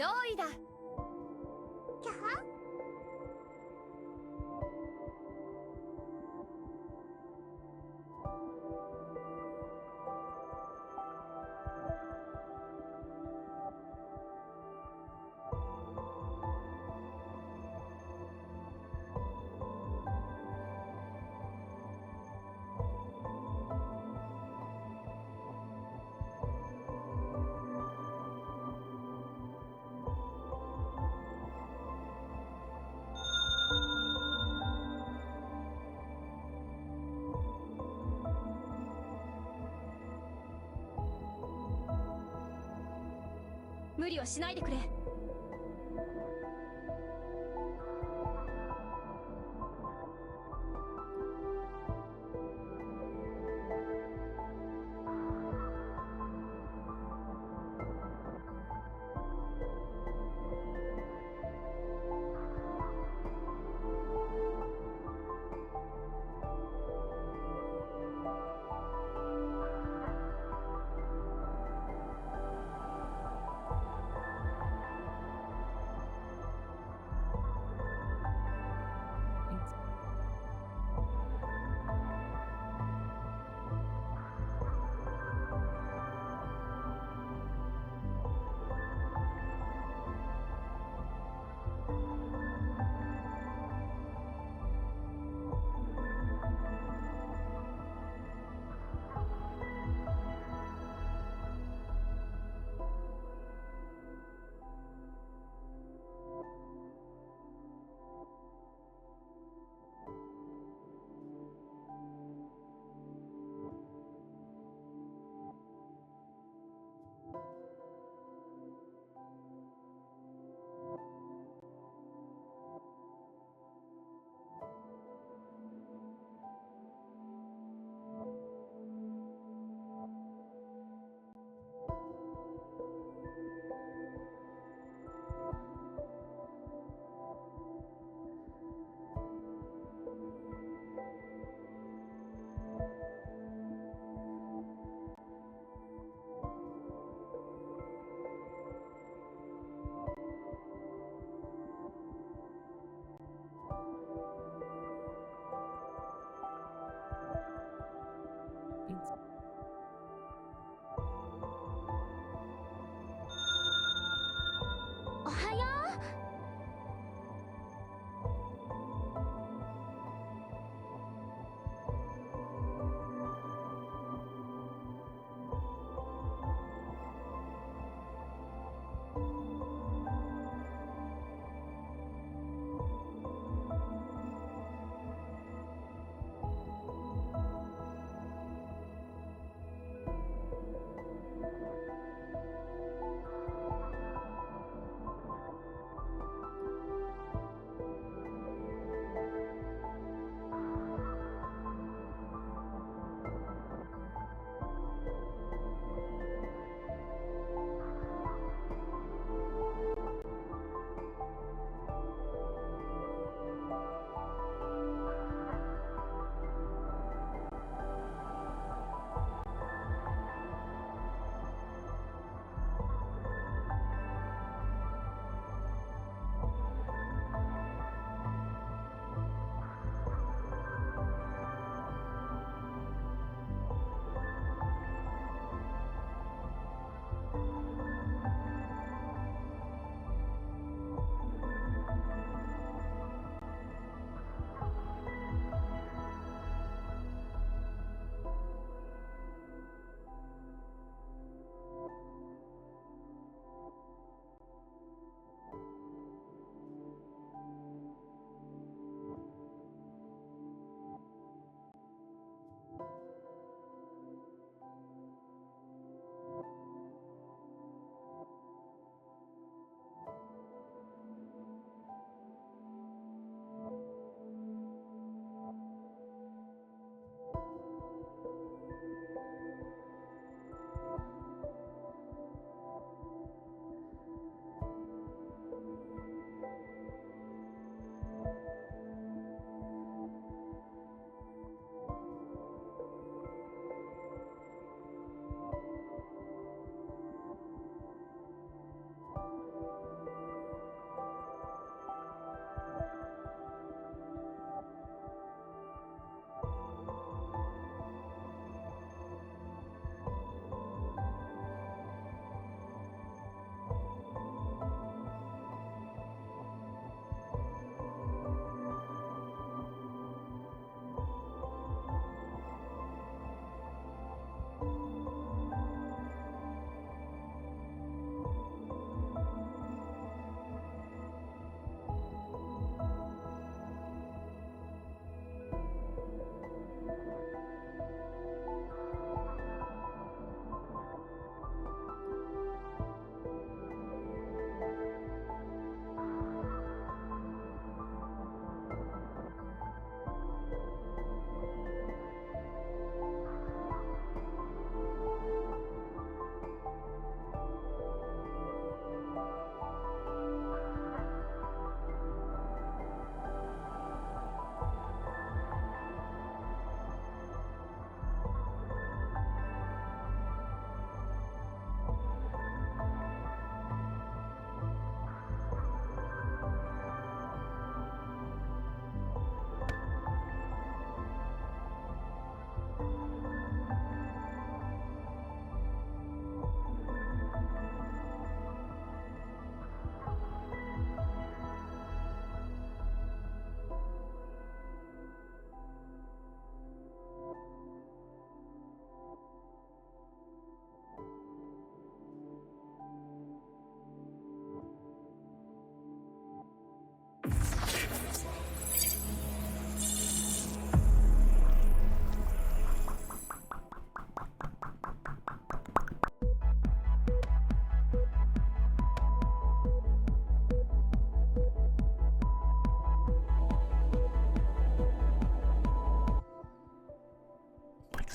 ゾイだ。キャハ。無理をしないでくれ。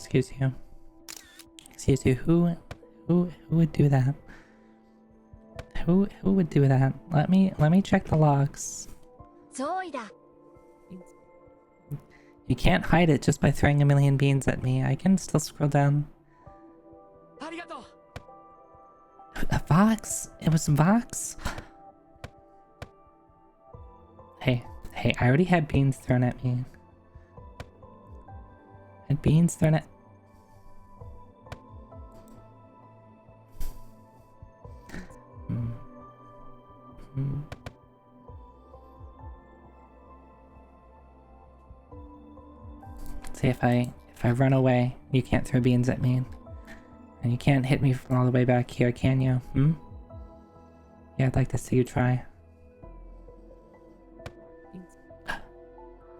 Excuse you. Excuse you. Who would do that? Who would do that? Let me check the logs. Zoi da. You can't hide it just by throwing a million beans at me. I can still scroll down. A Vox? It was Vox? Hey, I already had beans thrown at me. Had beans thrown at... See, if I run away, you can't throw beans at me. And you can't hit me from all the way back here, can you? Yeah, I'd like to see you try.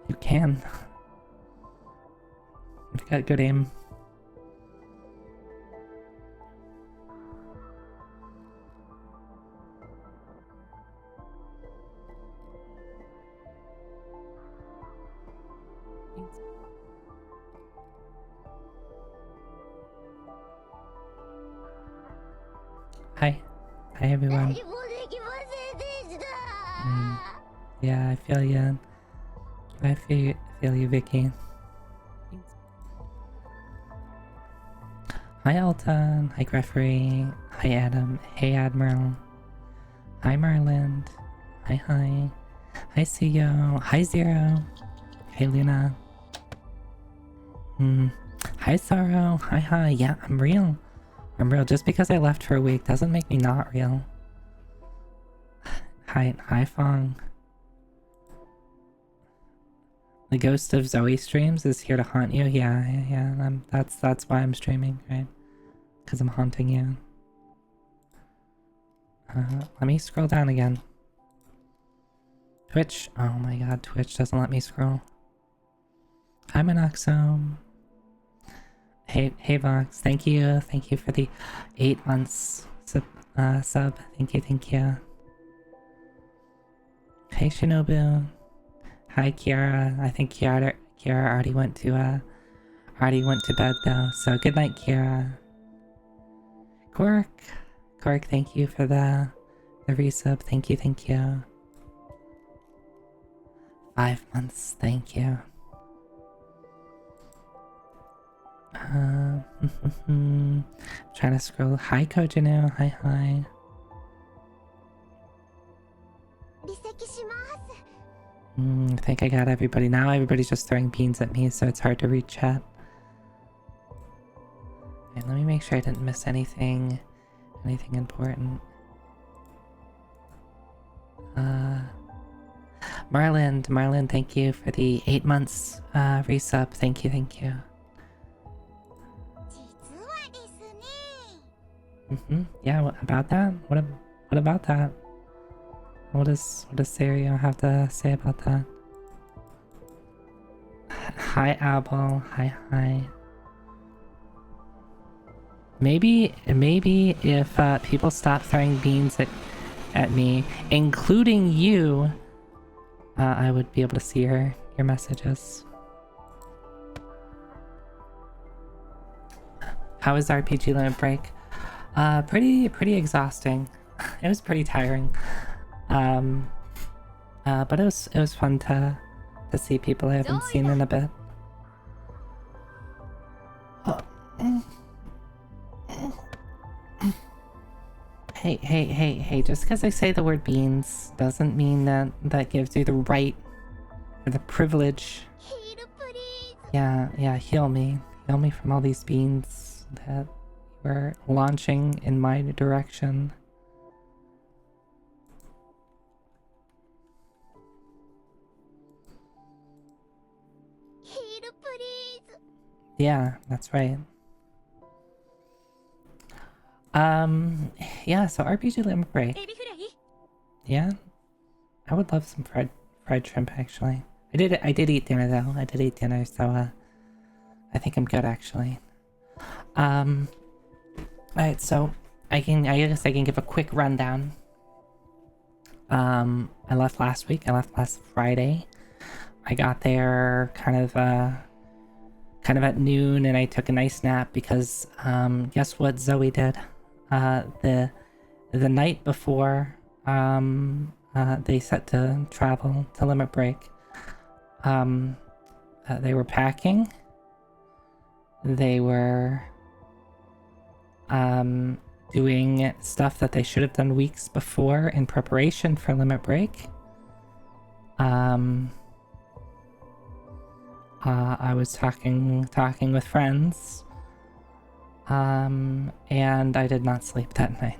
You can. You've got good aim. Hi. Hi, everyone. Yeah, I feel you. I feel you, Vicky. Hi, Alton. Hi, Referee. Hi, Adam. Hey, Admiral. Hi, Marland. Hi. Hi, Suyo. Hi, Zero. Hey, Luna. Hi, Sorrow. Hi. Yeah, I'm real. I'm real. Just because I left for a week doesn't make me not real. Hi, Fong. The ghost of Zoe streams is here to haunt you. Yeah. That's why I'm streaming, right? Because I'm haunting you. Let me scroll down again. Twitch. Oh my god, Twitch doesn't let me scroll. Hi, Monoxome. Hey, Vox. Thank you for the 8 months sub. Thank you. Hey, Shinobu. Hi, Kiara. I think Kiara already went to bed though. So good night, Kiara. Cork, thank you for the resub. Thank you. 5 months. Thank you. Trying to scroll. Hi, Kojinu. Hi. I think I got everybody. Now everybody's just throwing beans at me, so it's hard to read chat. Okay, let me make sure I didn't miss anything important. Marlin, thank you for the 8 months resub. Thank you. Yeah, what about that? What about that? What does Sario have to say about that? Hi, Apple. Hi. Maybe if people stop throwing beans at me, including you, I would be able to see your messages. How was RPG Limit Break? Pretty exhausting. It was pretty tiring. But it was fun to see people I haven't seen in a bit. Hey, just because I say the word beans doesn't mean that gives you the right or the privilege. Yeah, heal me from all these beans that were launching in my direction. Yeah, that's right. Yeah, so RPG Limit Break. Yeah? I would love some fried shrimp, actually. I did eat dinner, though. I did eat dinner, so, I think I'm good, actually. Alright, so, I guess I can give a quick rundown. I left last week. I left last Friday. I got there kind of, kind of at noon, and I took a nice nap because guess what Zoe did? The night before they set to travel to Limit Break, they were packing. They were doing stuff that they should have done weeks before in preparation for Limit Break. I was talking with friends, and I did not sleep that night.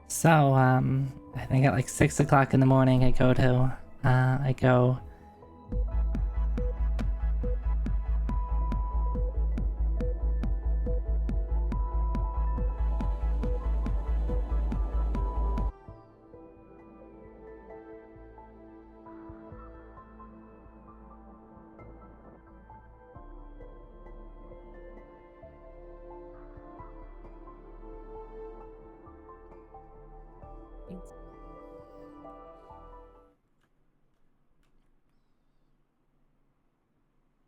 So, I think at like 6 o'clock in the morning, I go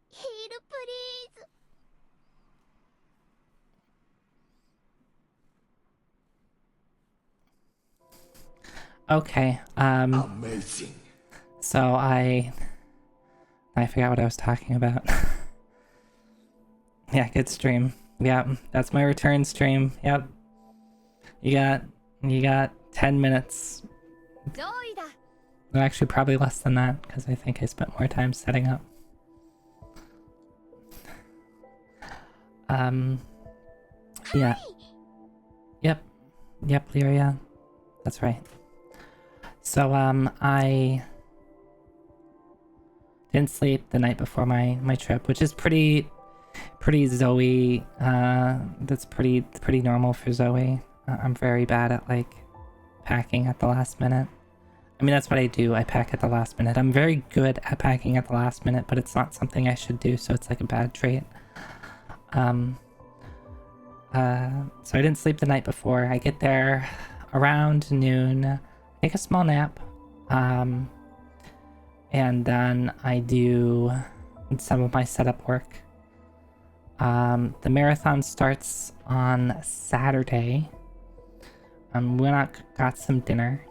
Heal, please. Okay, Amazing. so I forgot what I was talking about. Yeah, good stream. Yep, that's my return stream. Yep. You got 10 minutes. Zoi da. Well, actually, probably less than that, because I think I spent more time setting up. Yeah. Yep, Lyria. That's right. So, I didn't sleep the night before my trip, which is pretty Zoe. That's pretty normal for Zoe. I'm very bad at, like, packing at the last minute. I mean, that's what I do. I pack at the last minute. I'm very good at packing at the last minute, but it's not something I should do, so it's like a bad trait. So I didn't sleep the night before. I get there around noon, take a small nap, and then I do some of my setup work. The marathon starts on Saturday. We went out, got some dinner.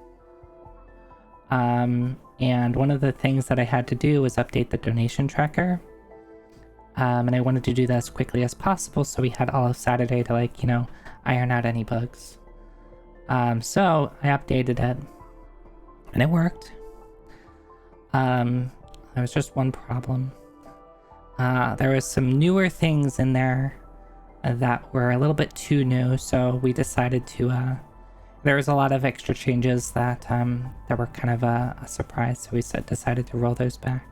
And one of the things that I had to do was update the donation tracker. And I wanted to do that as quickly as possible, so we had all of Saturday to, like, you know, iron out any bugs. So I updated it, and it worked. There was just one problem. There was some newer things in there that were a little bit too new, so we decided to, there was a lot of extra changes that were kind of a surprise, so we decided to roll those back.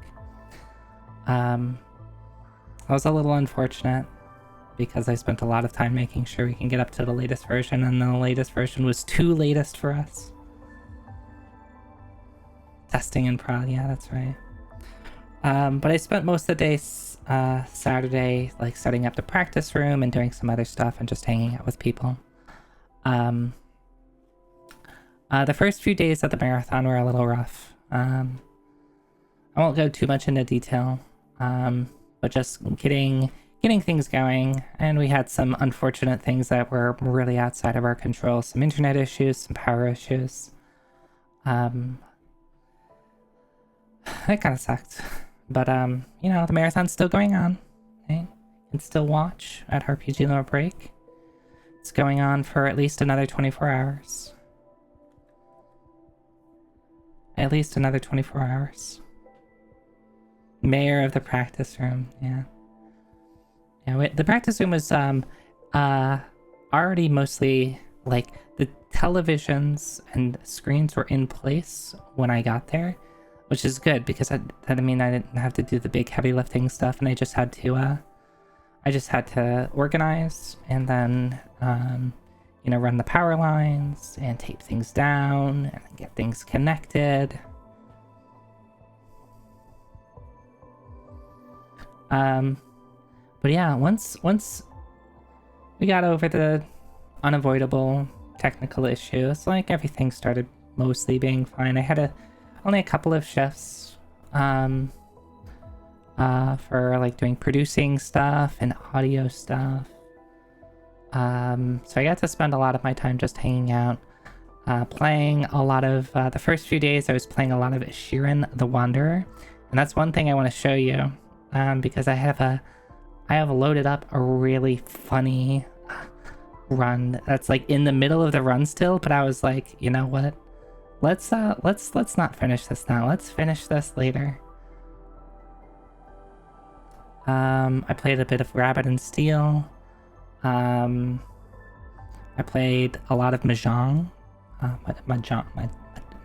That was a little unfortunate, because I spent a lot of time making sure we can get up to the latest version, and the latest version was too latest for us. Testing and prod, yeah, that's right. But I spent most of the day Saturday, like, setting up the practice room and doing some other stuff and just hanging out with people. The first few days of the marathon were a little rough. I won't go too much into detail, but just getting things going, and we had some unfortunate things that were really outside of our control. Some internet issues, some power issues. That kind of sucked. But, you know, the marathon's still going on, right? You can still watch at RPG Limit Break. It's going on for at least another 24 hours. At least another 24 hours. Mayor of the practice room, yeah. Yeah, the practice room was already mostly, like, the televisions and screens were in place when I got there, which is good, because that I mean I didn't have to do the big heavy lifting stuff, and I just had to organize, and then you know, run the power lines and tape things down and get things connected. But yeah, once we got over the unavoidable technical issues, like, everything started mostly being fine. I had only a couple of shifts for like doing producing stuff and audio stuff. So I got to spend a lot of my time just hanging out, playing a lot of, the first few days I was playing a lot of Shiren the Wanderer, and that's one thing I want to show you, because I have loaded up a really funny run that's like in the middle of the run still, but I was like, you know what? Let's not finish this now. Let's finish this later. I played a bit of Rabbit and Steel. I played a lot of Mahjong.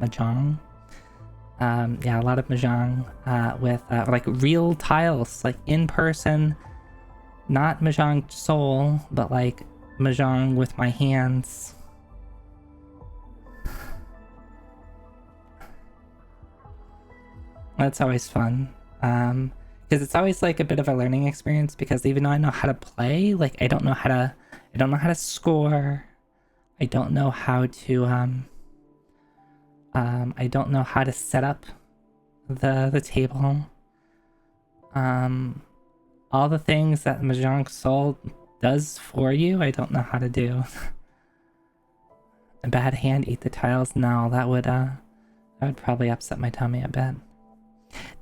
Mahjong. Yeah, a lot of Mahjong with like real tiles, like in person, not Mahjong Soul, but like Mahjong with my hands. That's always fun. Because it's always like a bit of a learning experience, because even though I know how to play, like I don't know how to score. I don't know how to I don't know how to set up the table. All the things that Mahjong Soul does for you, I don't know how to do. A bad hand eat the tiles? No, that would probably upset my tummy a bit.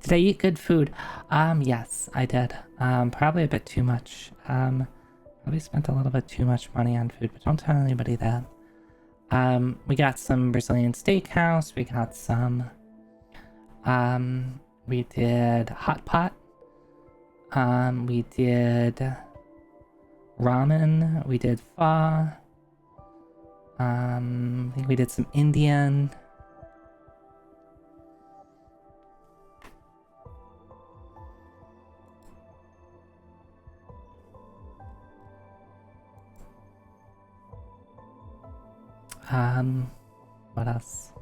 Did I eat good food? Yes, I did. Probably a bit too much. Probably spent a little bit too much money on food, but don't tell anybody that. We got some Brazilian steakhouse. We got some, we did hot pot. We did ramen. We did pho. I think we did some Indian. What else?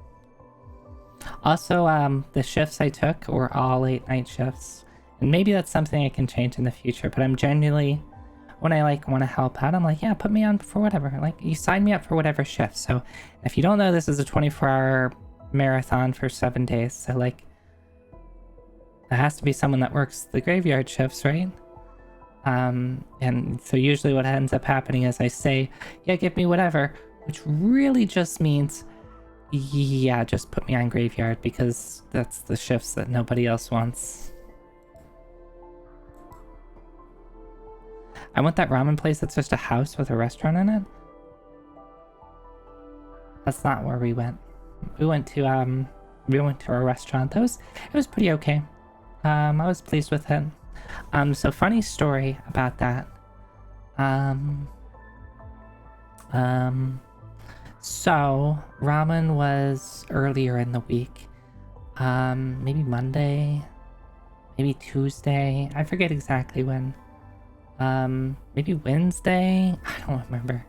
Also, the shifts I took were all late night shifts. And maybe that's something I can change in the future, but I'm genuinely, when I like want to help out, I'm like, yeah, put me on for whatever. Like, you sign me up for whatever shift. So if you don't know, this is a 24-hour marathon for 7 days. So like, there has to be someone that works the graveyard shifts, right? And so usually what ends up happening is I say, yeah, give me whatever, which really just means, yeah, just put me on graveyard, because that's the shifts that nobody else wants. I want that ramen place that's just a house with a restaurant in it. That's not where we went. We went to a restaurant. It was pretty okay. I was pleased with it. So funny story about that. So ramen was earlier in the week. Maybe Monday, maybe Tuesday. I forget exactly when. Maybe Wednesday? I don't remember.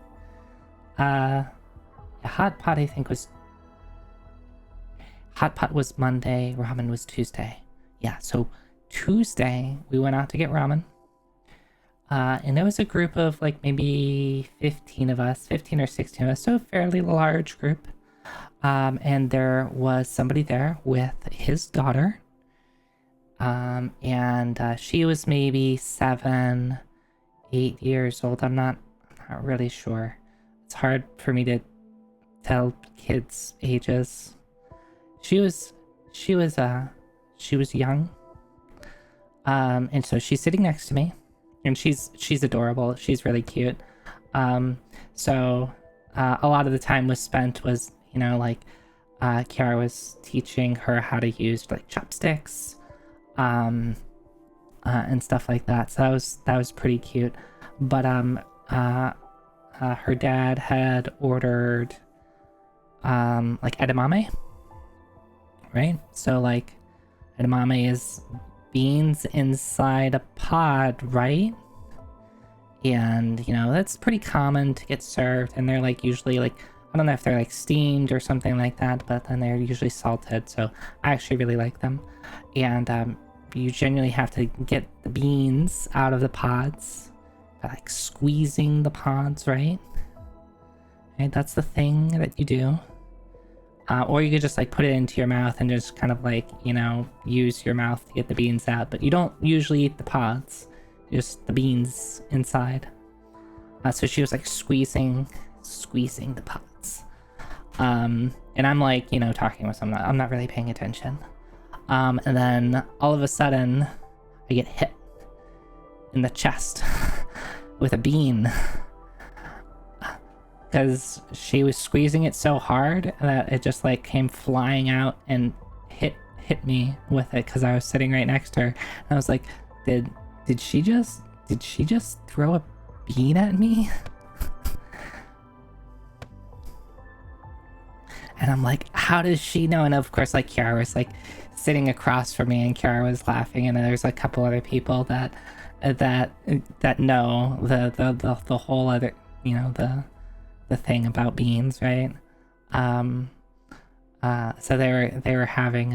Hot pot was Monday, ramen was Tuesday. Yeah, so Tuesday we went out to get ramen. And there was a group of like maybe 15 of us, 15 or 16 of us, so a fairly large group. And there was somebody there with his daughter. And she was maybe 7, 8 years old. I'm not really sure. It's hard for me to tell kids' ages. She was young. And so she's sitting next to me, and she's adorable. She's really cute. So a lot of the time was spent was, you know, like Kiara was teaching her how to use like chopsticks, and stuff like that. So that was pretty cute. But her dad had ordered like edamame, right? So like edamame is beans inside a pod, right? And you know, that's pretty common to get served, and they're like usually like, I don't know if they're like steamed or something like that, but then they're usually salted, so I actually really like them. And you genuinely have to get the beans out of the pods by like squeezing the pods, right? And that's the thing that you do. Or you could just like put it into your mouth and just kind of like, you know, use your mouth to get the beans out. But you don't usually eat the pods, just the beans inside. So she was like squeezing the pods. And I'm like, you know, talking with someone. I'm not really paying attention. And then all of a sudden, I get hit in the chest with a bean. Because she was squeezing it so hard that it just like came flying out and hit me with it because I was sitting right next to her. And I was like, did she just throw a bean at me? And I'm like, how does she know? And of course, like Kiara was like sitting across from me, and Kiara was laughing, and there's a couple other people that know the whole other, you know, the thing about beans, right? So they were having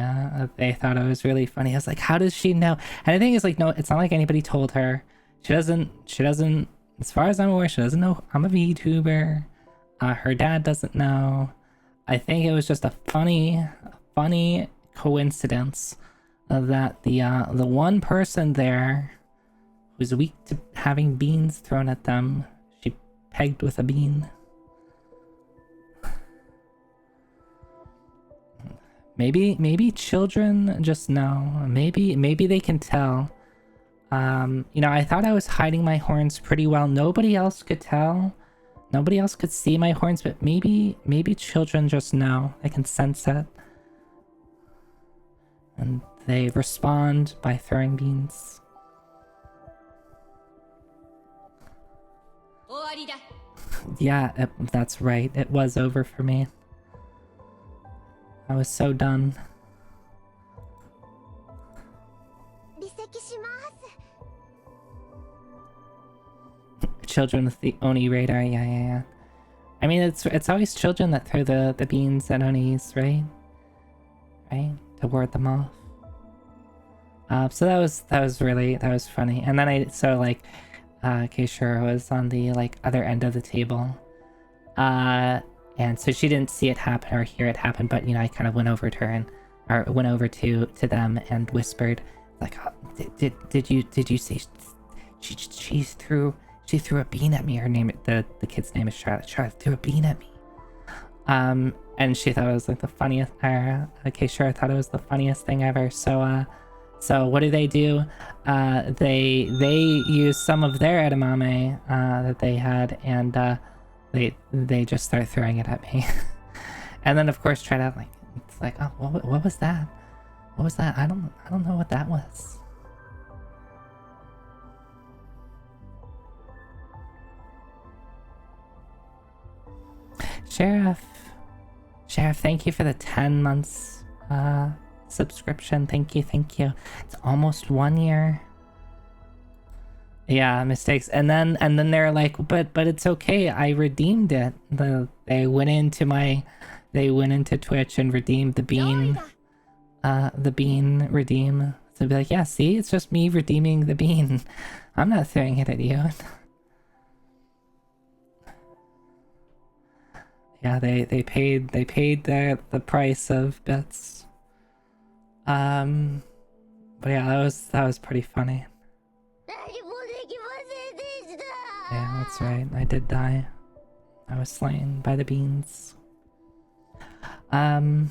they thought it was really funny. I was like, how does she know? And the thing is, like, no, it's not like anybody told her. She doesn't, as far as I'm aware, she doesn't know I'm a VTuber. Her dad doesn't know. I think it was just a funny coincidence that the one person there who's weak to having beans thrown at them, she pegged with a bean. Maybe children just know. Maybe they can tell. You know, I thought I was hiding my horns pretty well. Nobody else could tell. Nobody else could see my horns, but maybe children just know. They can sense it. And they respond by throwing beans. Yeah, that's right. It was over for me. I was so done. Children with the Oni radar, yeah. I mean, it's always children that throw the beans at Onis, right? Right? To ward them off. So that was funny. And then Keishura was on the like other end of the table. And so she didn't see it happen or hear it happen, but you know, I kind of went over to her or went over to them and whispered, like, oh, did you see she threw a bean at me? Her name, the kid's name is Charlotte. Charlotte threw a bean at me. And she thought it was like the funniest. Keishura thought it was the funniest thing ever. So what do? They use some of their edamame that they had, and they just start throwing it at me. And then of course try to like, it's like, oh, what was that? What was that? I don't know what that was. Sheriff, thank you for the 10 months subscription. Thank you. It's almost 1 year. Yeah, mistakes. And then they're like, but it's okay. I redeemed it. They went into Twitch and redeemed the bean. The bean redeem. So be like, yeah, see, it's just me redeeming the bean. I'm not throwing it at you. Yeah, they paid the price of bits. But yeah, that was pretty funny. Yeah, that's right. I did die. I was slain by the beans. Yeah,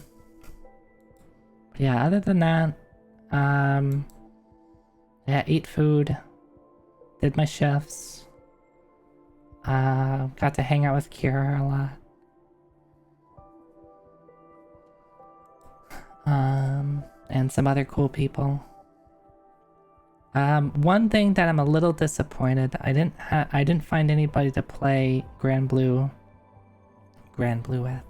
other than that, yeah, ate food, did my shifts, got to hang out with Kira a lot. And some other cool people. One thing that I'm a little disappointed, I didn't find anybody to play Grand Blue with.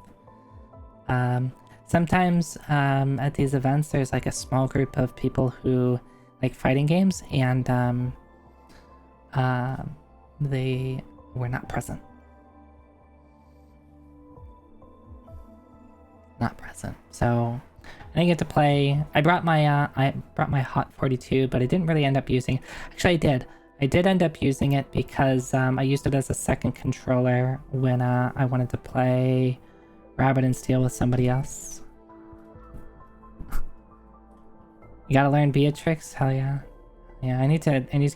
Sometimes at these events there's like a small group of people who like fighting games, and they were not present. So I didn't get to play. I brought my Hot 42, but I didn't really end up using it. Actually, I did. I did end up using it because I used it as a second controller when I wanted to play Rabbit and Steel with somebody else. You gotta learn Beatrix? Hell yeah. Yeah,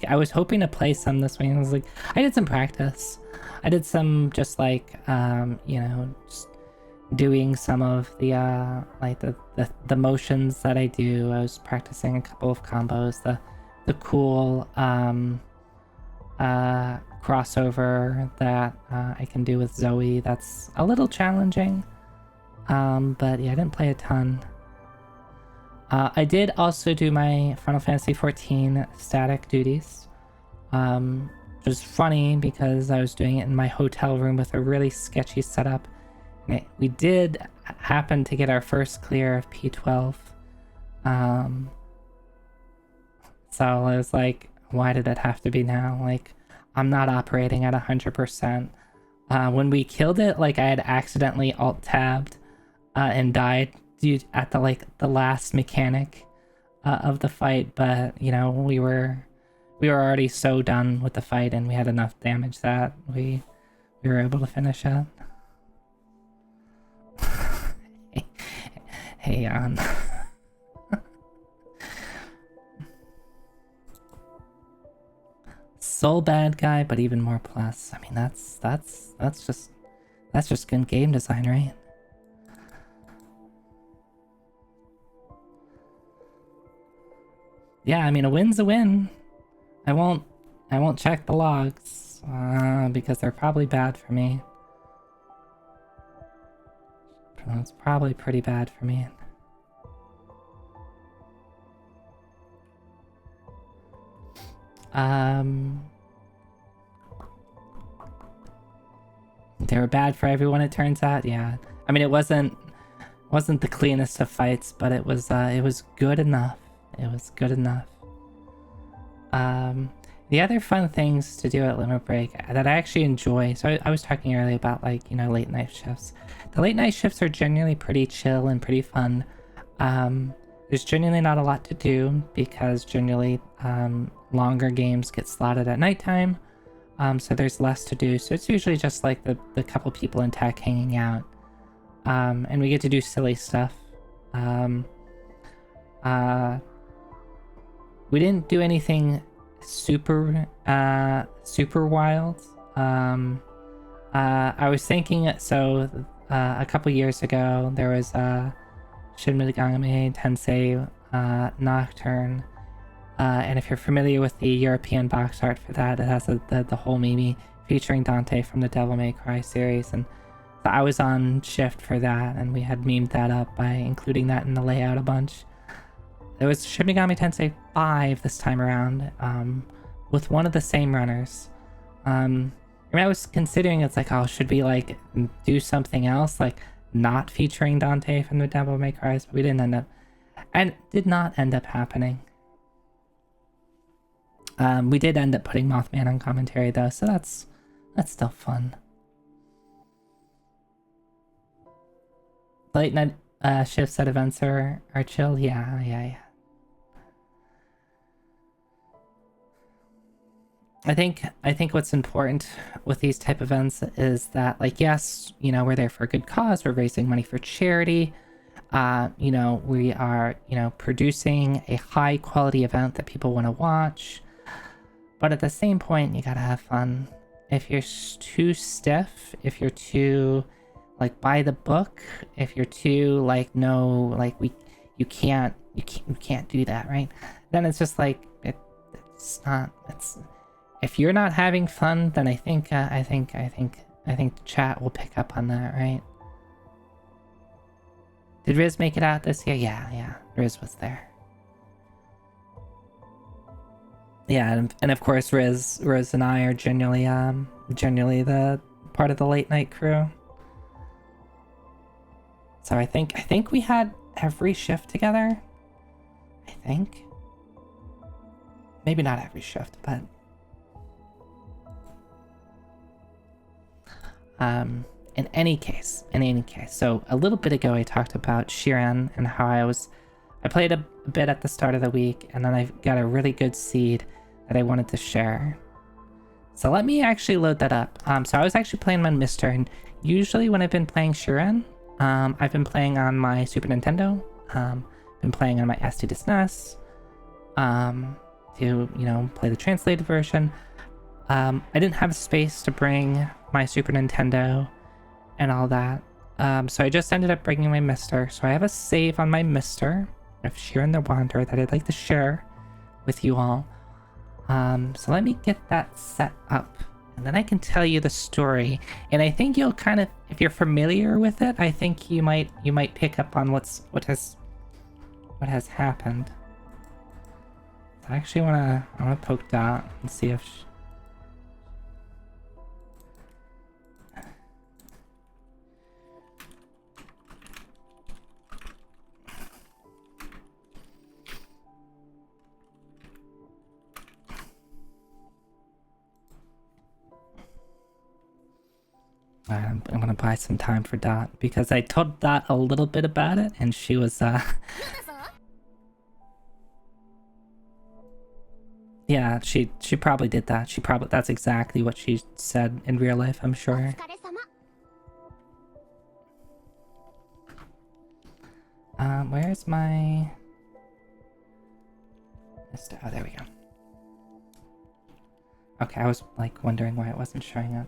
I was hoping to play some this week. I did some practice. I did some just like, you know, just doing some of the, like the motions that I do. I was practicing a couple of combos. The cool, crossover that I can do with Zoi. That's a little challenging. But yeah, I didn't play a ton. I did also do my Final Fantasy XIV static duties. Which was funny because I was doing it in my hotel room with a really sketchy setup. And we did happen to get our first clear of P12. So I was like, why did it have to be now? Like, I'm not operating at 100%. When we killed it, like, I had accidentally alt-tabbed and died at the last mechanic of the fight, but, you know, we were already so done with the fight and we had enough damage that we were able to finish it. Hey, Jan. Soul bad guy, but even more plus. I mean, that's just good game design, right? Yeah, I mean, a win's a win. I won't check the logs because they're probably bad for me. It's probably pretty bad for me. They were bad for everyone, it turns out. Yeah, I mean, it wasn't the cleanest of fights, but it was good enough. It was good enough. The other fun things to do at limit break that I actually enjoy. So I was talking earlier about, like, you know, late night shifts. The late night shifts are generally pretty chill and pretty fun. There's generally not a lot to do because generally longer games get slotted at nighttime. So there's less to do. So it's usually just like the couple people in tech hanging out. And we get to do silly stuff. We didn't do anything super wild. I was thinking, so a couple years ago there was Shin Megami Tensei Nocturne, and if you're familiar with the European box art for that, it has the whole Mimi featuring Dante from the Devil May Cry series, and so I was on shift for that, and we had memed that up by including that in the layout a bunch. There was Shin Megami Tensei 5 this time around, with one of the same runners. I mean, I was considering, it's like, oh, should we like do something else, like not featuring Dante from the Devil May Cry, but we did not end up happening. We did end up putting Mothman on commentary though, so that's still fun. Late night shifts at events are chill. Yeah. I think what's important with these type of events is that, like, yes, you know, we're there for a good cause. We're raising money for charity. You know, we are, you know, producing a high quality event that people want to watch. But at the same point, you gotta have fun. If you're too stiff, if you're too, like, by the book, if you're too, like, no, like, you can't do that, right? Then it's just like if you're not having fun, then I think the chat will pick up on that, right? Did Riz make it out this year? Yeah, Riz was there. Yeah, and of course Riz and I are generally the part of the late night crew. So I think we had every shift together. I think. Maybe not every shift, but in any case, so a little bit ago I talked about Shiren and how I played a bit at the start of the week, and then I got a really good seed that I wanted to share. So let me actually load that up. So I was actually playing on Mister, and usually when I've been playing Shiren, I've been playing on my Super Nintendo. Been playing on my S2 to, play the translated version. I didn't have space to bring my Super Nintendo and all that. So I just ended up bringing my Mister. So I have a save on my Mister of Shiren the Wanderer that I'd like to share with you all. So let me get that set up, and then I can tell you the story. And I think you'll kind of, if you're familiar with it, I think you might pick up on what has happened. So I actually wanna poke Dot and see if I'm gonna buy some time for Dot because I told Dot a little bit about it and she was yeah, she probably did that. That's exactly what she said in real life, I'm sure. Where's my Mister? Oh, there we go. Okay, I was like wondering why it wasn't showing up.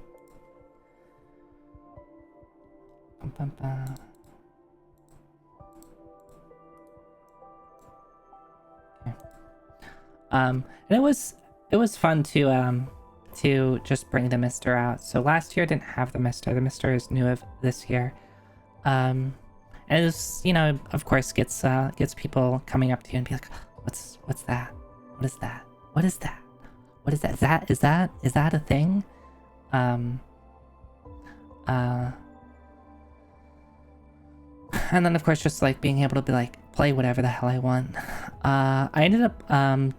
Okay. And it was fun to just bring the Mister out. So last year I didn't have the Mister. The Mister is new of this year. And it was, of course gets people coming up to you and be like, what's that? What is that? What is that? What is that? Is that a thing? And then of course just like being able to be like play whatever the hell I want. I ended up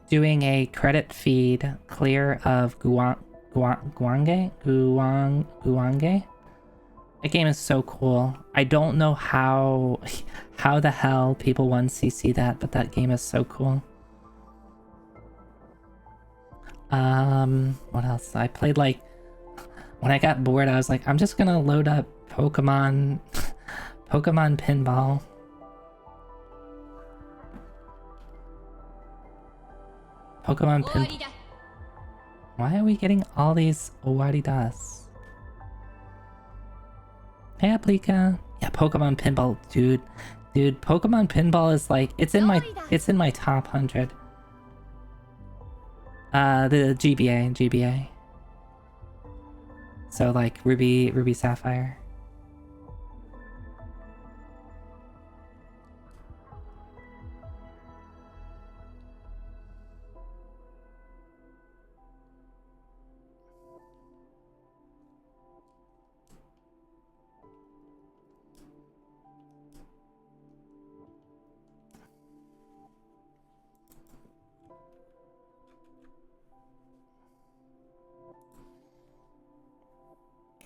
doing a credit feed clear of Guange. That game is so cool. I don't know how the hell people 1cc that, but that game is so cool. What else? I played like when I got bored, I was like, I'm just gonna load up Pokemon Pinball. Pokemon Pinball. Why are we getting all these Owaridas? Hey, Aplika. Yeah, Pokemon Pinball, dude. Dude, Pokemon Pinball is like it's in my top 100. The GBA. So like Ruby Sapphire.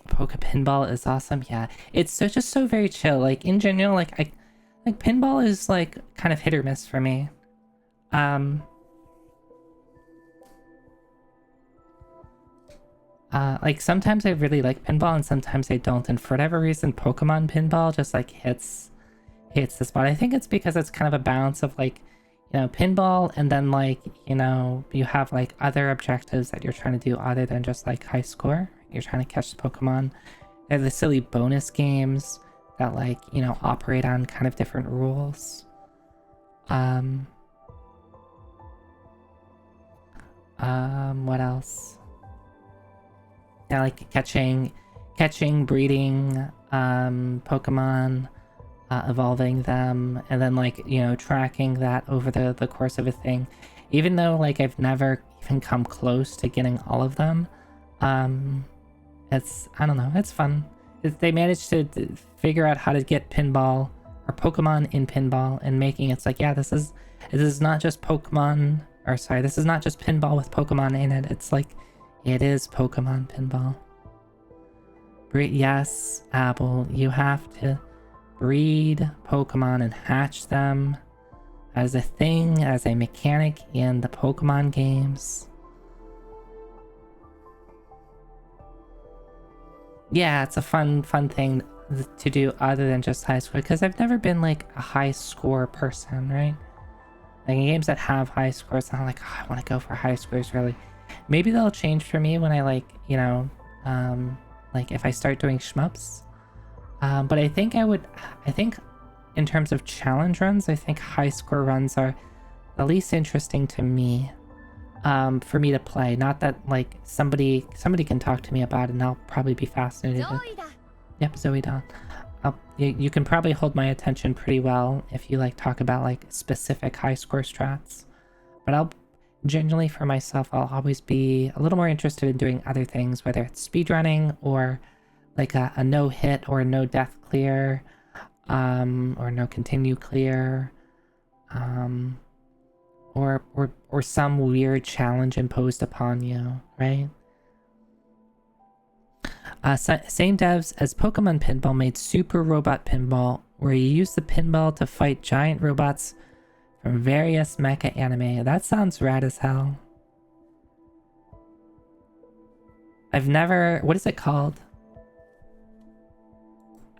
Poke Pinball is awesome. Yeah, it's just so very chill. Like in general, like pinball is like kind of hit or miss for me. Like sometimes I really like pinball and sometimes I don't. And for whatever reason, Pokemon Pinball just like hits the spot. I think it's because it's kind of a balance of like, pinball and then like, you have like other objectives that you're trying to do other than just like high score. You're trying to catch the Pokemon. They're the silly bonus games that like, operate on kind of different rules. What else? Yeah, like catching, breeding, Pokemon, evolving them, and then like, tracking that over the course of a thing. Even though like I've never even come close to getting all of them, I don't know, it's fun. They managed to figure out how to get pinball or Pokemon in pinball and making it's like, yeah, this is not just Pokemon, or sorry, this is not just pinball with Pokemon in it. It's like, it is Pokemon pinball. Yes, Apple, you have to breed Pokemon and hatch them as a thing, as a mechanic in the Pokemon games. Yeah, it's a fun thing. to do other than just high score, because I've never been like a high score person, right? Like in games that have high scores, I'm like, oh, I want to go for high scores really. Maybe they'll change for me when I like, you know, like if I start doing shmups. But I think in terms of challenge runs, I think high score runs are the least interesting to me, for me to play. Not that like somebody can talk to me about it and I'll probably be fascinated with. Yep, Zoi Dawn. You can probably hold my attention pretty well if you like talk about like specific high score strats. But I'll generally for myself, I'll always be a little more interested in doing other things, whether it's speedrunning or like a no hit or no death clear, or no continue clear, or some weird challenge imposed upon you, right? Same devs as Pokemon Pinball made Super Robot Pinball, where you use the pinball to fight giant robots from various mecha anime. That sounds rad as hell. I've never... What is it called?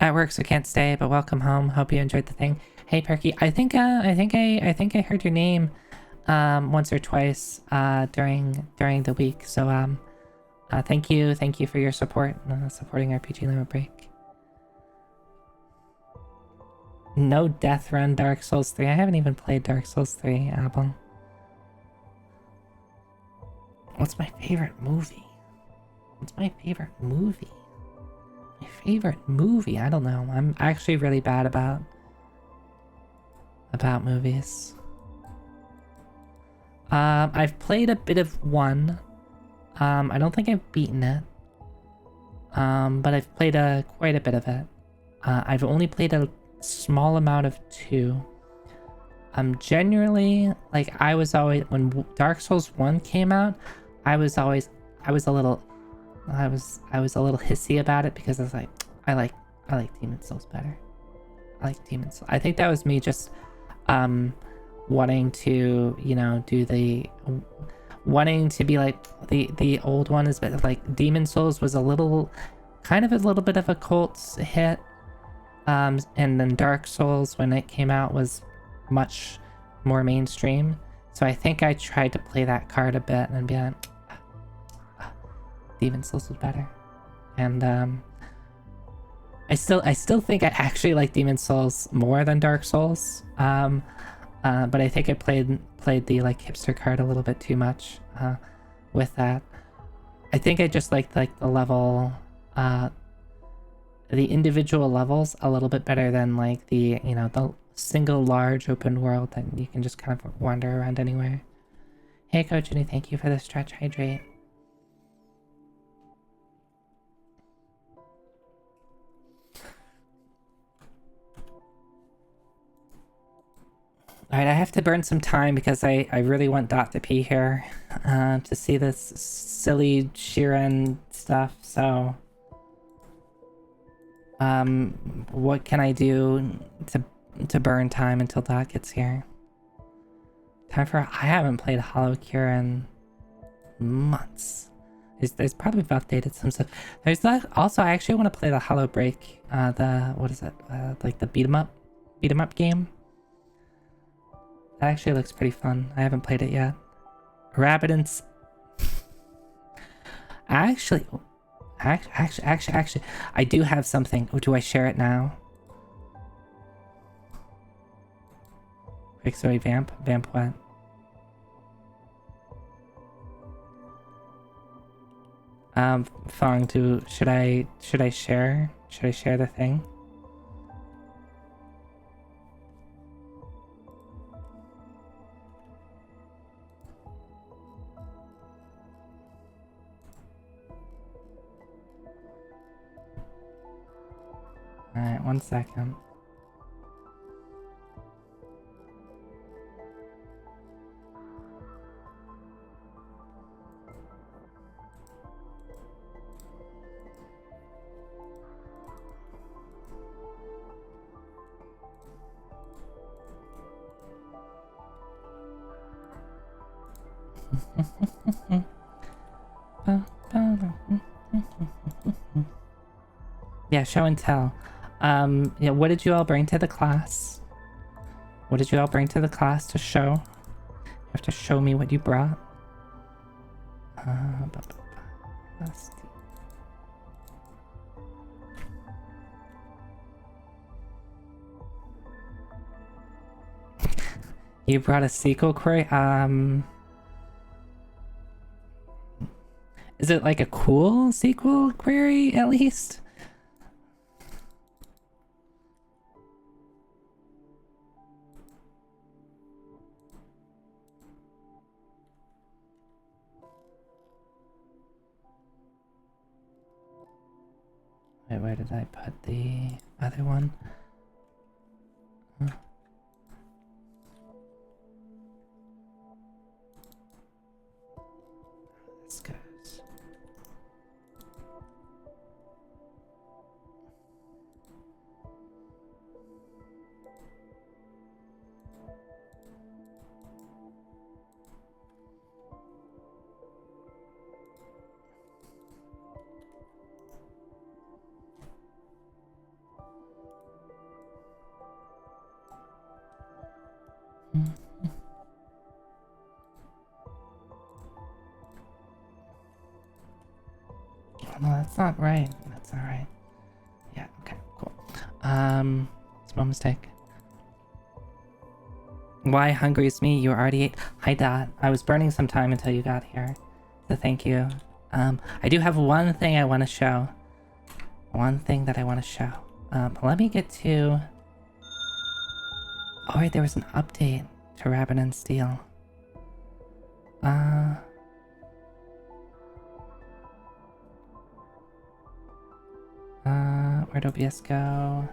At work, so can't stay, but welcome home. Hope you enjoyed the thing. Hey, Perky. I think I heard your name once or twice during the week. So thank you for your support, supporting RPG Limit Break. No Death Run Dark Souls 3. I haven't even played Dark Souls 3, Apple. What's my favorite movie? What's my favorite movie? My favorite movie? I don't know. I'm actually really bad about movies. I've played a bit of one. I don't think I've beaten it. But I've played quite a bit of it. I've only played a small amount of 2. Generally, like I was always, when Dark Souls 1 came out, I was a little hissy about it because I was like, I like Demon Souls better. I like Demon Souls. I think that was me just wanting to, you know, wanting to be like the old one is better. Like Demon Souls was a little bit of a cult hit. And then Dark Souls, when it came out, was much more mainstream. So I think I tried to play that card a bit and be like, Demon Souls was better. And I still think I actually like Demon Souls more than Dark Souls. But I think I played the like hipster card a little bit too much with that. I think I just liked like the level, the individual levels a little bit better than like the, you know, the single large open world that you can just kind of wander around anywhere. Hey Coach Jenny, thank you for the stretch hydrate. Alright, I have to burn some time because I really want Dot to pee here to see this silly Shiren stuff, so what can I do to burn time until Dot gets here? I haven't played Hollow Cure in months. There's probably updated some stuff. There's that also. I actually want to play the Hollow Break. What is it? Like the beat 'em up game. That actually looks pretty fun. I haven't played it yet. Rabbit and actually, I do have something. Oh, do I share it now? Quick, sorry, vamp what? Fong, should I share? Should I share the thing? Alright, 1 second. Yeah, show and tell. Yeah, what did you all bring to the class? What did you all bring to the class to show? You have to show me what you brought. Let's do- You brought a SQL query? Is it like a cool SQL query at least? Wait, where did I put the other one? Huh. This goes. Oh, no, that's not right. That's not right. Yeah, okay, cool. Small mistake. Why hungry is me? You already ate. Hi, Dot. I was burning some time until you got here. So thank you. I do have one thing I want to show. One thing that I want to show. Let me get to... Oh, wait, there was an update to Rabbit and Steel. Where'd OBS go? I'm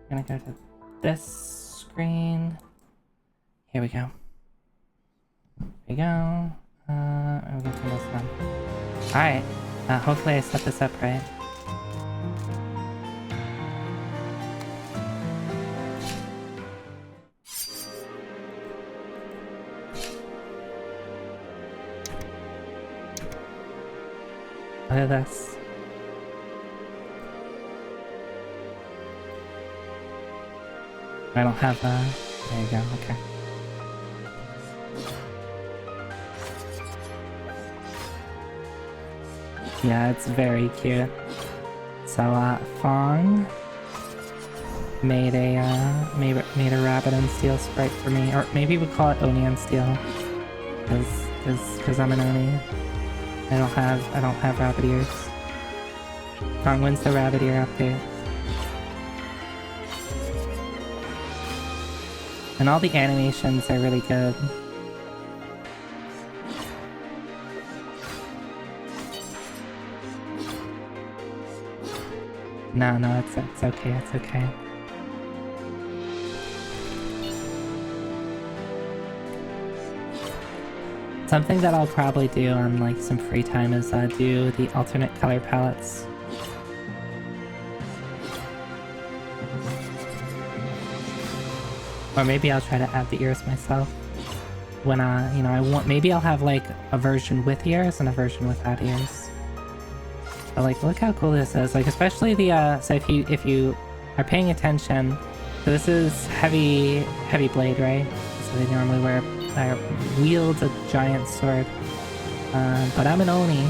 gonna go to this screen. Here we go. Here we go. I'm gonna turn this on. Alright. Hopefully I set this up right. Look at this. I don't have there you go, okay. Yeah, it's very cute. So, Fong made a Rabbit and Steel sprite for me, or maybe we call it Oni and Steel, cause I'm an Oni. I don't have rabbit ears. Fong wins the rabbit ear update. And all the animations are really good. No, it's okay, it's okay. Something that I'll probably do on like some free time is do the alternate color palettes. Or maybe I'll try to add the ears myself. When you know, maybe I'll have like a version with ears and a version without ears. But like, look how cool this is. Like, especially the so if you are paying attention, so this is heavy blade, right? So they normally wield a giant sword. But I'm an Oni.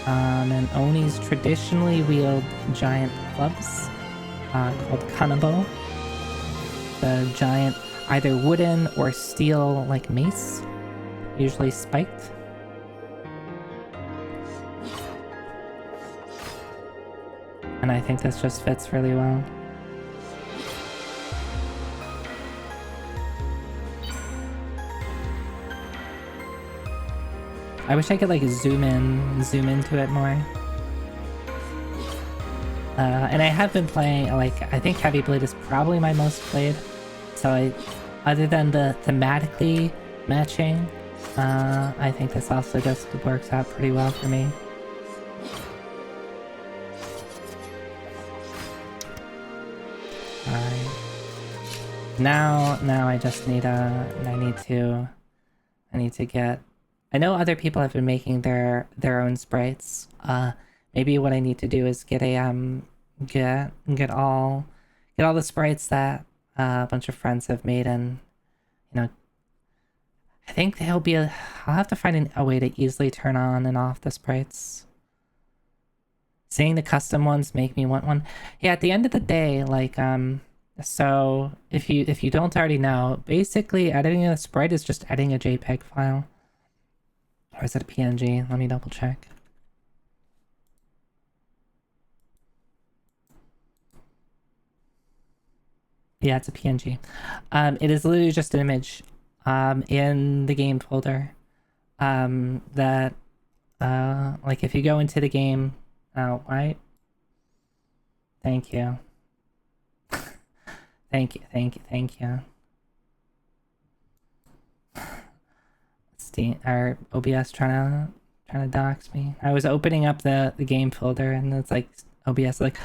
And Onis traditionally wield giant clubs called kanabo. The giant, either wooden or steel, like mace, usually spiked. And I think this just fits really well. I wish I could like zoom into it more. And I have been playing, like, I think Heavy Blade is probably my most played. So other than the thematically matching, I think this also just works out pretty well for me. Alright. Now I just need I need to get... I know other people have been making their own sprites. Maybe what I need to do is get a get all the sprites that a bunch of friends have made, and you know, I think there'll be I'll have to find a way to easily turn on and off the sprites. Seeing the custom ones make me want one. Yeah, at the end of the day, like so if you don't already know, basically editing a sprite is just editing a JPEG file. Or is it a PNG? Let me double check. Yeah, it's a PNG. It is literally just an image in the game folder. That like if you go into the game, oh, right? Thank you. Thank you. Steam or OBS trying to dox me. I was opening up the game folder and it's like OBS like,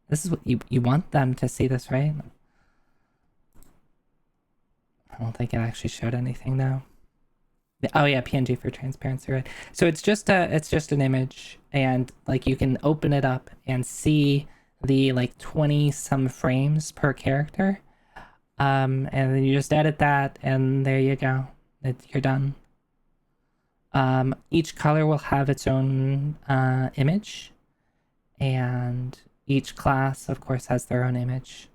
this is what you want them to see this, right? I don't think it actually showed anything though. Oh yeah, PNG for transparency, right? So it's just an image, and like you can open it up and see the like 20 some frames per character. And then you just edit that and there you go. You're done. Each color will have its own image, and each class of course has their own image.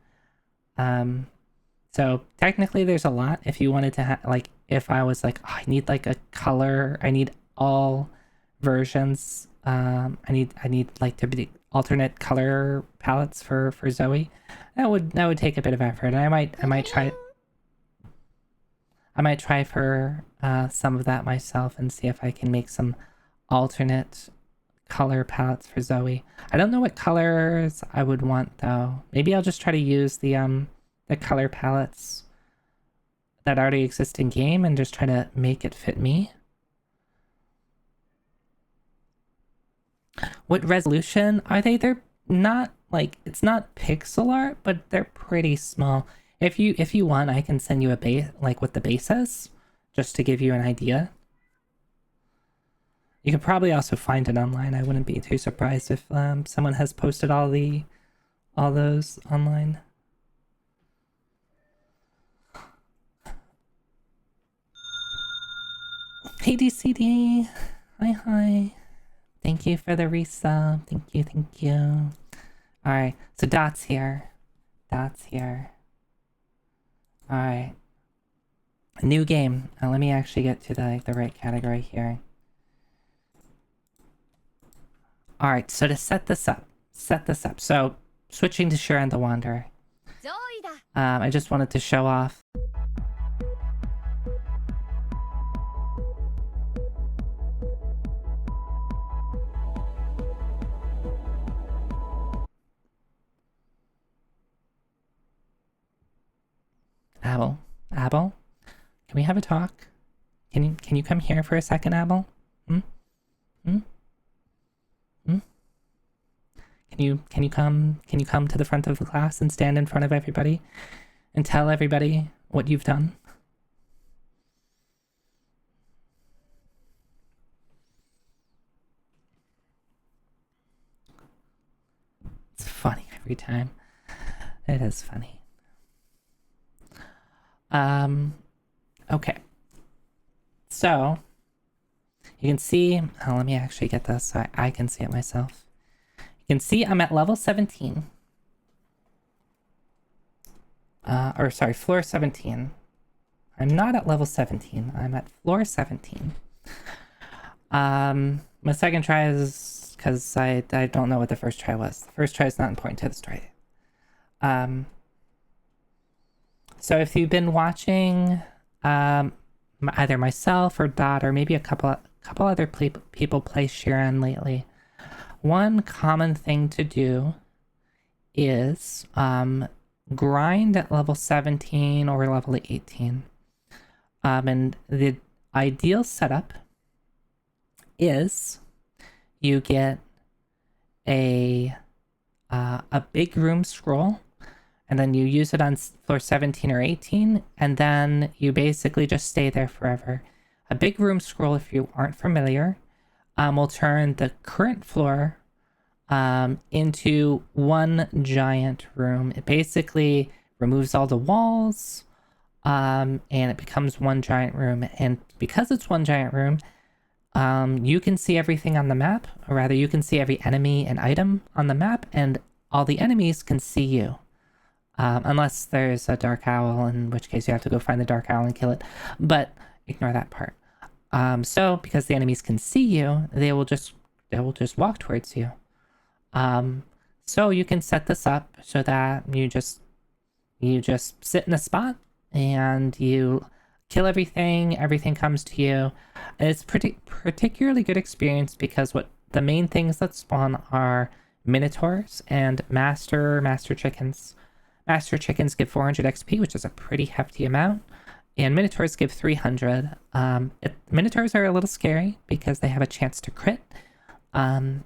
So technically there's a lot. If you wanted to like, if I was like, oh, I need like a color, I need all versions, I need like to be alternate color palettes for Zoi, that would take a bit of effort, and I might try for some of that myself and see if I can make some alternate color palettes for Zoi. I don't know what colors I would want though. Maybe I'll just try to use the color palettes that already exist in game and just try to make it fit me. What resolution are they? They're not like, it's not pixel art, but they're pretty small. If you want, I can send you a base, like what the base is, just to give you an idea. You could probably also find it online. I wouldn't be too surprised if someone has posted all those online. Hey DCD, hi. Thank you for the resub. Thank you. All right, so Dot's here. All right, a new game. Let me actually get to the right category here. All right, so to set this up. So switching to Shiren the Wanderer. I just wanted to show off. Abel, can we have a talk? Can you come here for a second, Abel? Can you come to the front of the class and stand in front of everybody and tell everybody what you've done? It's funny every time. It is funny. Okay. So you can see, let me actually get this so I can see it myself. You can see I'm at level 17. Or sorry, floor 17. I'm not at level 17. I'm at floor 17. My second try is because I don't know what the first try was. The first try is not important to this try. So if you've been watching either myself or Dot or maybe a couple other people play Shiren lately, one common thing to do is grind at level 17 or level 18. And the ideal setup is you get a big room scroll, and then you use it on floor 17 or 18, and then you basically just stay there forever. A big room scroll, if you aren't familiar, will turn the current floor into one giant room. It basically removes all the walls, and it becomes one giant room. And because it's one giant room, you can see everything on the map, or rather you can see every enemy and item on the map, and all the enemies can see you. Unless there's a dark owl, in which case you have to go find the dark owl and kill it. But ignore that part. So because the enemies can see you, they will just walk towards you. So you can set this up so that you just sit in a spot and you kill everything comes to you. And it's particularly good experience because the main things that spawn are minotaurs and master chickens. Master chickens give 400 XP, which is a pretty hefty amount, and minotaurs give 300. Minotaurs are a little scary because they have a chance to crit, and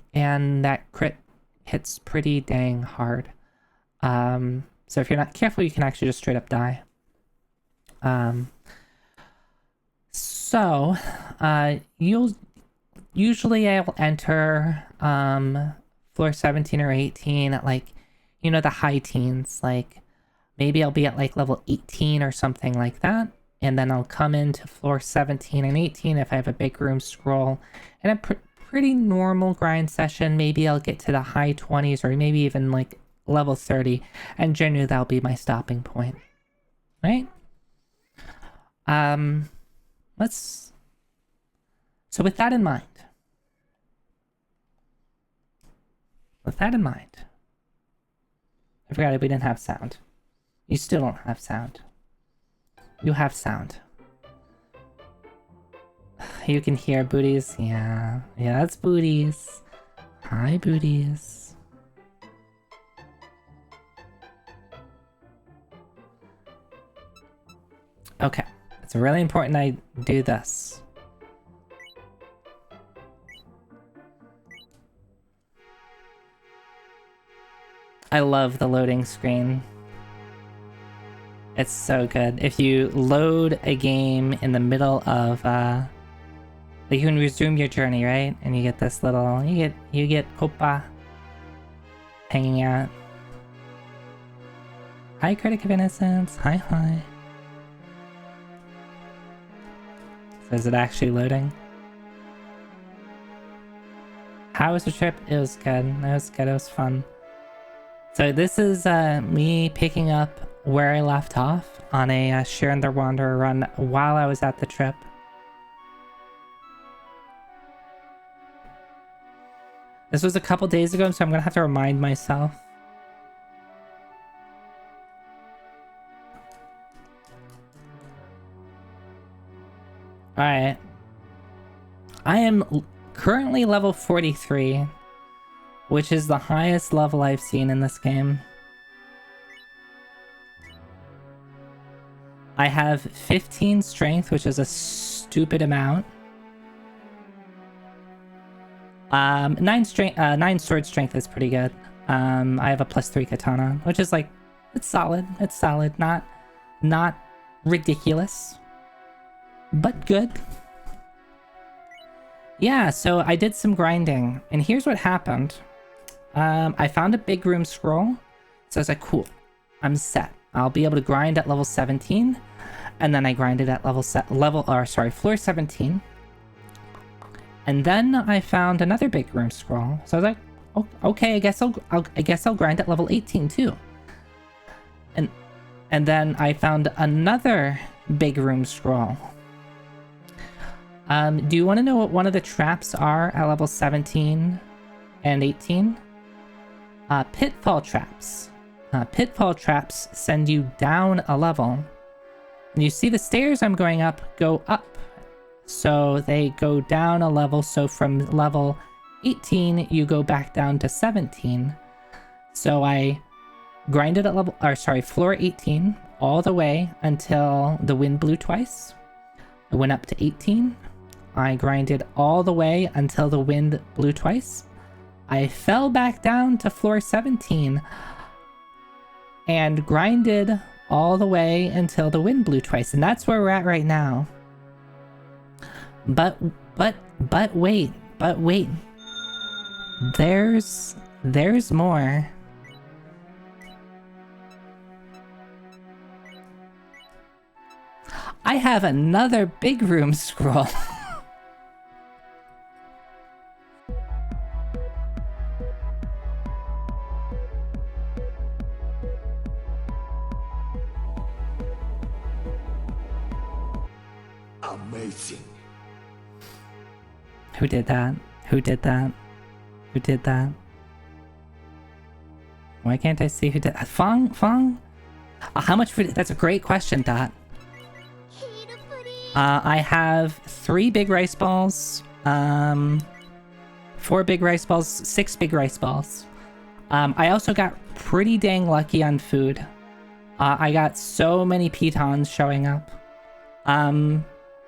that crit hits pretty dang hard. So if you're not careful, you can actually just straight up die. So you'll usually I will enter floor 17 or 18 at like, you know, the high teens. Like maybe I'll be at like level 18 or something like that, and then I'll come into floor 17 and 18 if I have a big room scroll. And a pretty normal grind session, maybe I'll get to the high 20s or maybe even like level 30, and generally that'll be my stopping point, right? So with that in mind, I forgot we didn't have sound. You still don't have sound. You have sound. You can hear booties. Yeah, that's booties. Hi, booties. Okay, it's really important I do this. I love the loading screen. It's so good. If you load a game in the middle of, like you can resume your journey, right? And you get this little, you get Copa hanging out. Hi, Critic of Innocence. Hi. So is it actually loading? How was the trip? It was good. It was fun. So this is me picking up where I left off on a Shiren the Wanderer run while I was at the trip. This was a couple days ago, so I'm gonna have to remind myself. Alright. I am currently level 43. Which is the highest level I've seen in this game. I have 15 strength, which is a stupid amount. 9 sword strength is pretty good. I have a +3 katana, which is like, it's solid. It's solid. Not ridiculous, but good. Yeah, so I did some grinding, and here's what happened. I found a big room scroll, so I was like, cool, I'm set. I'll be able to grind at level 17, and then I grinded at floor 17. And then I found another big room scroll, so I was like, oh, okay, I guess I'll grind at level 18 too. And then I found another big room scroll. Do you want to know what one of the traps are at level 17 and 18? Pitfall traps. Pitfall traps send you down a level. And you see the stairs I'm going up go up. So they go down a level. So from level 18, you go back down to 17. So I grinded at floor 18 all the way until the wind blew twice. I went up to 18. I grinded all the way until the wind blew twice. I fell back down to floor 17 and grinded all the way until the wind blew twice. And that's where we're at right now. But wait. There's There's more. I have another big room scroll. Amazing. Who did that? Who did that? Who did that? Why can't I see who did that? Fong? Fong? How much food? That's a great question, Dot. I have 3 big rice balls, 4 big rice balls, 6 big rice balls. I also got pretty dang lucky on food. I got so many pitons showing up.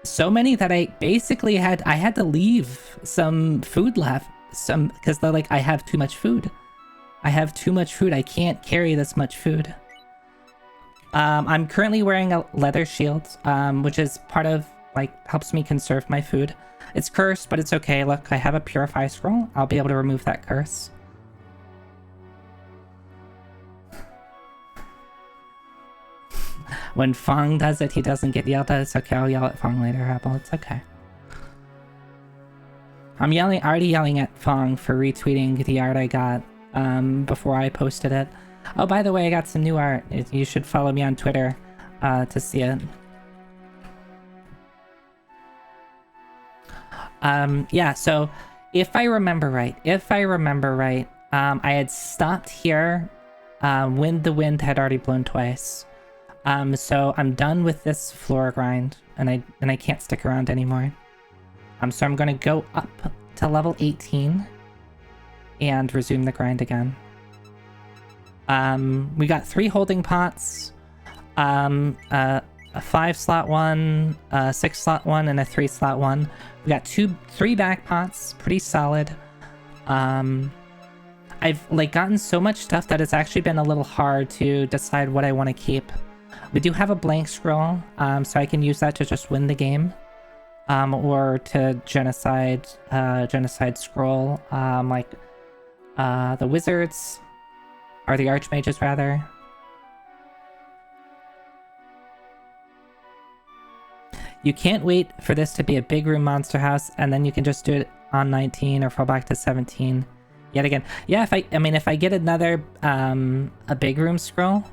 So many that I basically had to leave some food left. Because they're like, I have too much food. I have too much food. I can't carry this much food. I'm currently wearing a leather shield, which is part of, like, helps me conserve my food. It's cursed, but it's okay. Look, I have a purify scroll. I'll be able to remove that curse. When Fong does it, he doesn't get yelled at. It's okay, I'll yell at Fong later, Apple. It's okay. I'm already yelling at Fong for retweeting the art I got, before I posted it. Oh, by the way, I got some new art. You should follow me on Twitter to see it. Yeah, so if I remember right, I had stopped here when the wind had already blown twice. So I'm done with this floor grind, and I can't stick around anymore. So I'm gonna go up to level 18 and resume the grind again. We got 3 holding pots, a 5-slot one, a 6-slot one, and a 3-slot one. We got 3 back pots, pretty solid. I've like gotten so much stuff that it's actually been a little hard to decide what I want to keep. We do have a blank scroll, so I can use that to just win the game, or to genocide scroll, like the wizards. Or the archmages, rather. You can't wait for this to be a big room monster house, and then you can just do it on 19 or fall back to 17 yet again. Yeah, if I get another a big room scroll,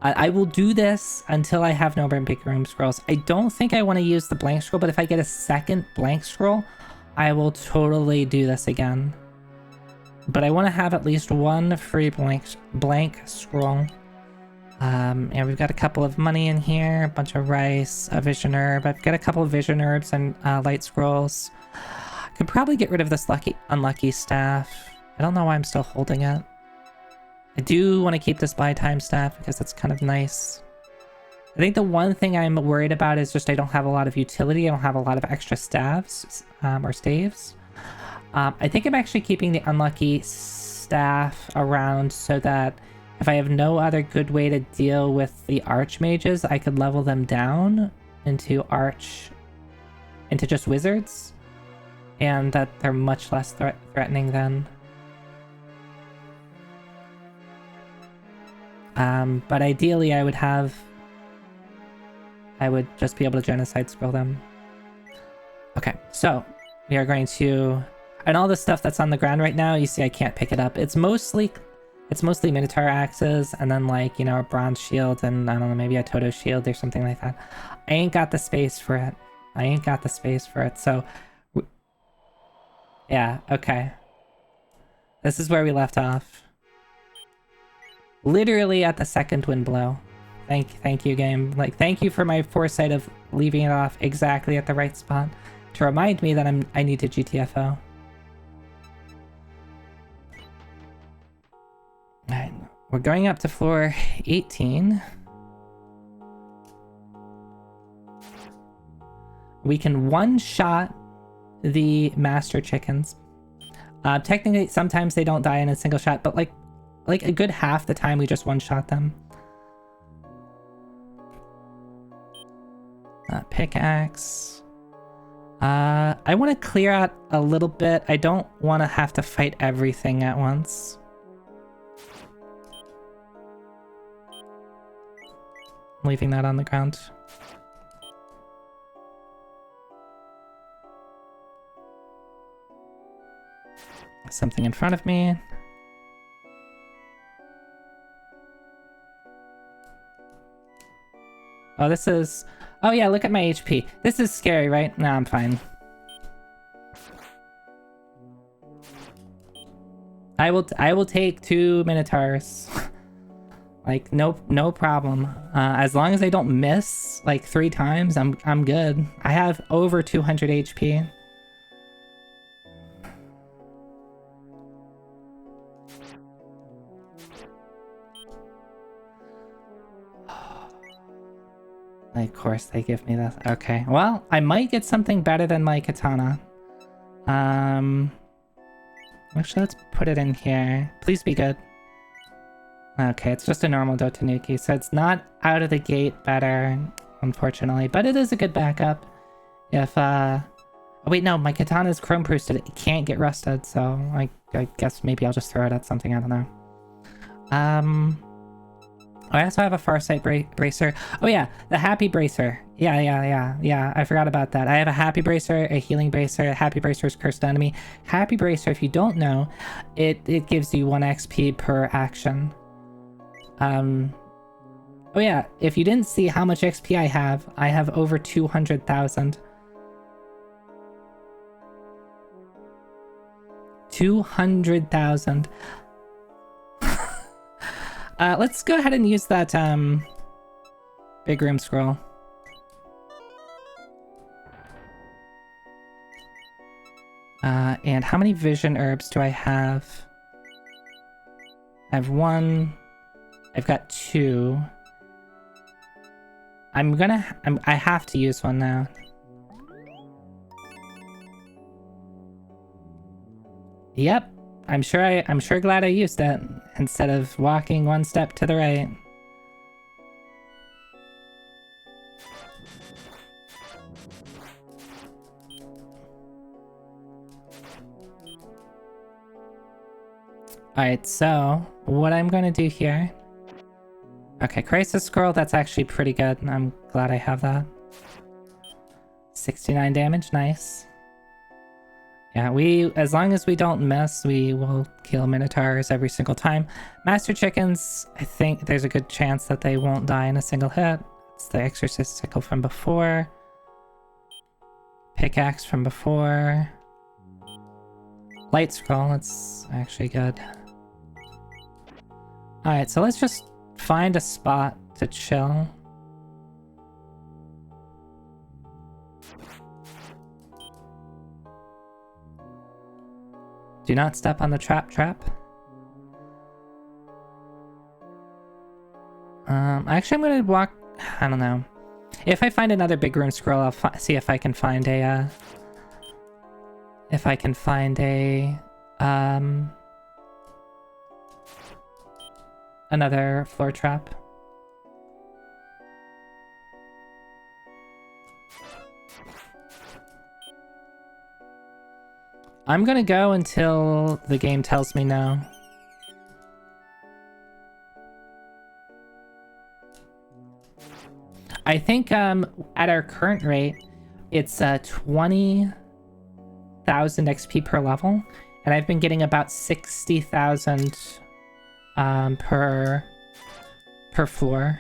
I will do this until I have no more big room scrolls. I don't think I want to use the blank scroll, but if I get a second blank scroll, I will totally do this again. But I want to have at least one free blank scroll. And we've got a couple of money in here, a bunch of rice, a vision herb. I've got a couple of vision herbs and light scrolls. Could probably get rid of this unlucky staff. I don't know why I'm still holding it. I do want to keep this buy time staff because it's kind of nice. I think the one thing I'm worried about is just I don't have a lot of utility. I don't have a lot of extra staves or staves. I think I'm actually keeping the unlucky staff around so that if I have no other good way to deal with the archmages, I could level them down into just wizards, and that they're much less threatening then. But ideally I would just be able to genocide scroll them. Okay, so we are going to... And all the stuff that's on the ground right now, you see I can't pick it up. It's mostly Minotaur axes, and then, like, you know, a bronze shield, and I don't know, maybe a Toto shield or something like that. I ain't got the space for it. So, yeah, okay. This is where we left off. Literally at the second wind blow. Thank you, game. Like, thank you for my foresight of leaving it off exactly at the right spot to remind me that I need to GTFO. Alright, we're going up to floor 18. We can one-shot the master chickens. Technically, sometimes they don't die in a single shot, but like a good half the time we just one-shot them. Pickaxe. I want to clear out a little bit. I don't want to have to fight everything at once. Leaving that on the ground. Something in front of me. Oh, this is... Oh yeah, look at my HP. This is scary, right? Nah, I'm fine. I will take 2 Minotaurs. Like, no problem. As long as I don't miss, like, 3 times, I'm good. I have over 200 HP. Of course, they give me this. Okay, well, I might get something better than my katana. Actually, let's put it in here. Please be good. Okay, it's just a normal Dotanuki, so it's not out of the gate better, unfortunately. But it is a good backup. If, Oh wait, no, my katana is chrome proofed. It can't get rusted, so I guess maybe I'll just throw it at something, I don't know. I also have a Farsight bracer. Oh yeah, the happy bracer. Yeah, I forgot about that. I have a happy bracer, a healing bracer. A happy bracer is cursed enemy. Happy bracer, if you don't know, it gives you 1 XP per action. Oh yeah, if you didn't see how much XP I have over 200,000. 200,000. Let's go ahead and use that, big room scroll. And how many vision herbs do I have? I have 1. I've got 2. I have to use 1 now. Yep. I'm sure glad I used it instead of walking 1 step to the right. Alright, so what I'm going to do here... Okay, Crisis Scroll, that's actually pretty good. I'm glad I have that. 69 damage, nice. Yeah, as long as we don't miss, we will kill Minotaurs every single time. Master Chickens, I think there's a good chance that they won't die in a single hit. It's the Exorcist Sickle from before. Pickaxe from before. Light Scroll, that's actually good. Alright, so let's just find a spot to chill. Do not step on the trap. Actually, I'm gonna walk... I don't know. If I find another big room scroll, I'll see if I can find a... another floor trap. I'm gonna go until the game tells me no. I think at our current rate, it's 20,000 XP per level, and I've been getting about 60,000 per floor.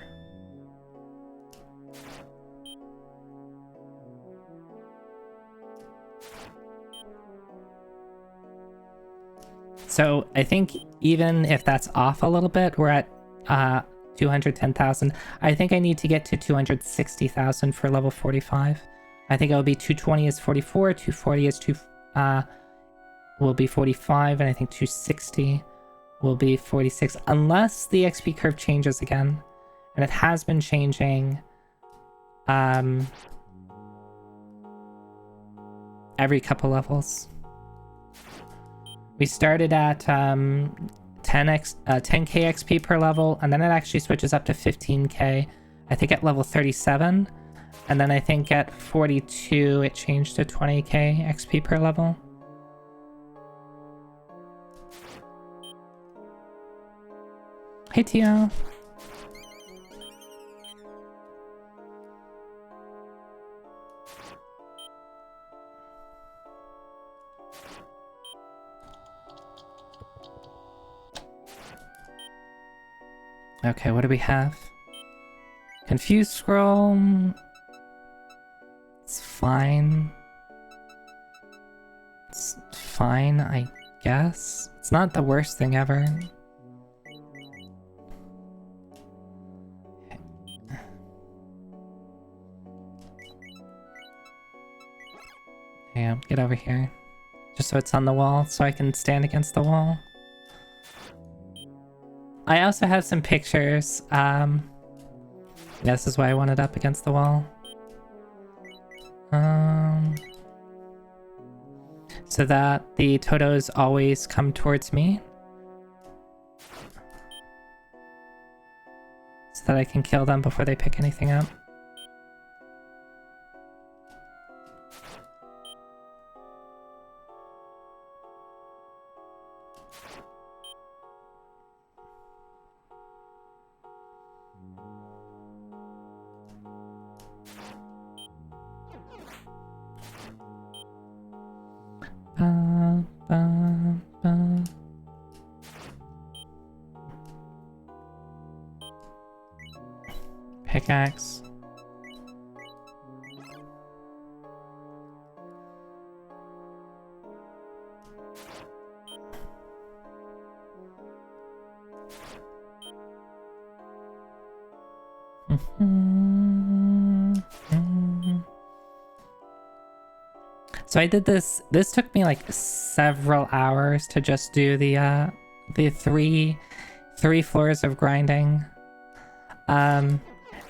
So I think even if that's off a little bit, we're at 210,000. I think I need to get to 260,000 for level 45. I think it'll be 220 is 44, 240 is will be 45, and I think 260 will be 46, unless the XP curve changes again. And it has been changing every couple levels. We started at 10k XP per level, and then it actually switches up to 15k, I think at level 37. And then I think at 42 it changed to 20k XP per level. Hey Tio. Okay, what do we have? Confused scroll. It's fine. It's fine, I guess. It's not the worst thing ever. Yeah, get over here. Just so it's on the wall, so I can stand against the wall. I also have some pictures. This is why I want it up against the wall. So that the Totos always come towards me. So that I can kill them before they pick anything up. Pickaxe. So I did this. This took me like several hours to just do the three floors of grinding.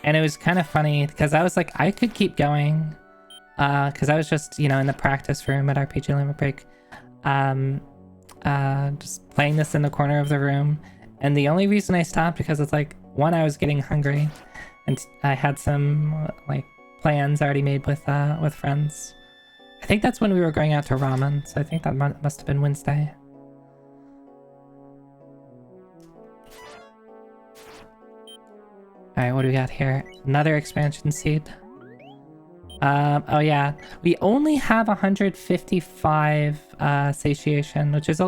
And it was kind of funny because I was like, I could keep going, because I was just, you know, in the practice room at RPG Limit Break, just playing this in the corner of the room. And the only reason I stopped because it's like, one, I was getting hungry, and I had some like plans already made with friends. I think that's when we were going out to ramen, so I think that must have been Wednesday. Alright, what do we got here? Another expansion seed. Oh yeah, we only have 155 satiation, which is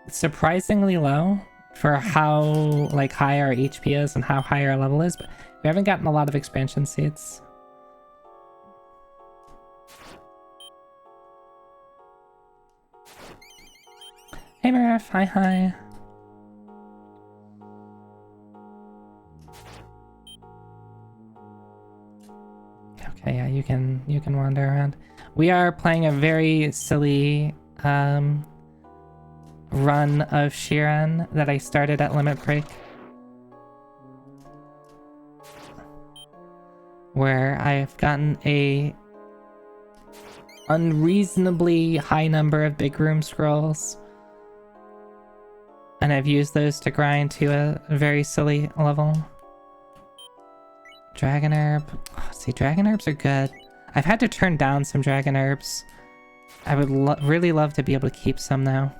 surprisingly low for how like high our HP is and how high our level is, but we haven't gotten a lot of expansion seeds. Hey Murph, hi. Okay, yeah, you can wander around. We are playing a very silly run of Shiren that I started at Limit Break, where I've gotten a unreasonably high number of big room scrolls, and I've used those to grind to a very silly level. Dragon herb. Oh, see, dragon herbs are good. I've had to turn down some dragon herbs. I would really love to be able to keep some now.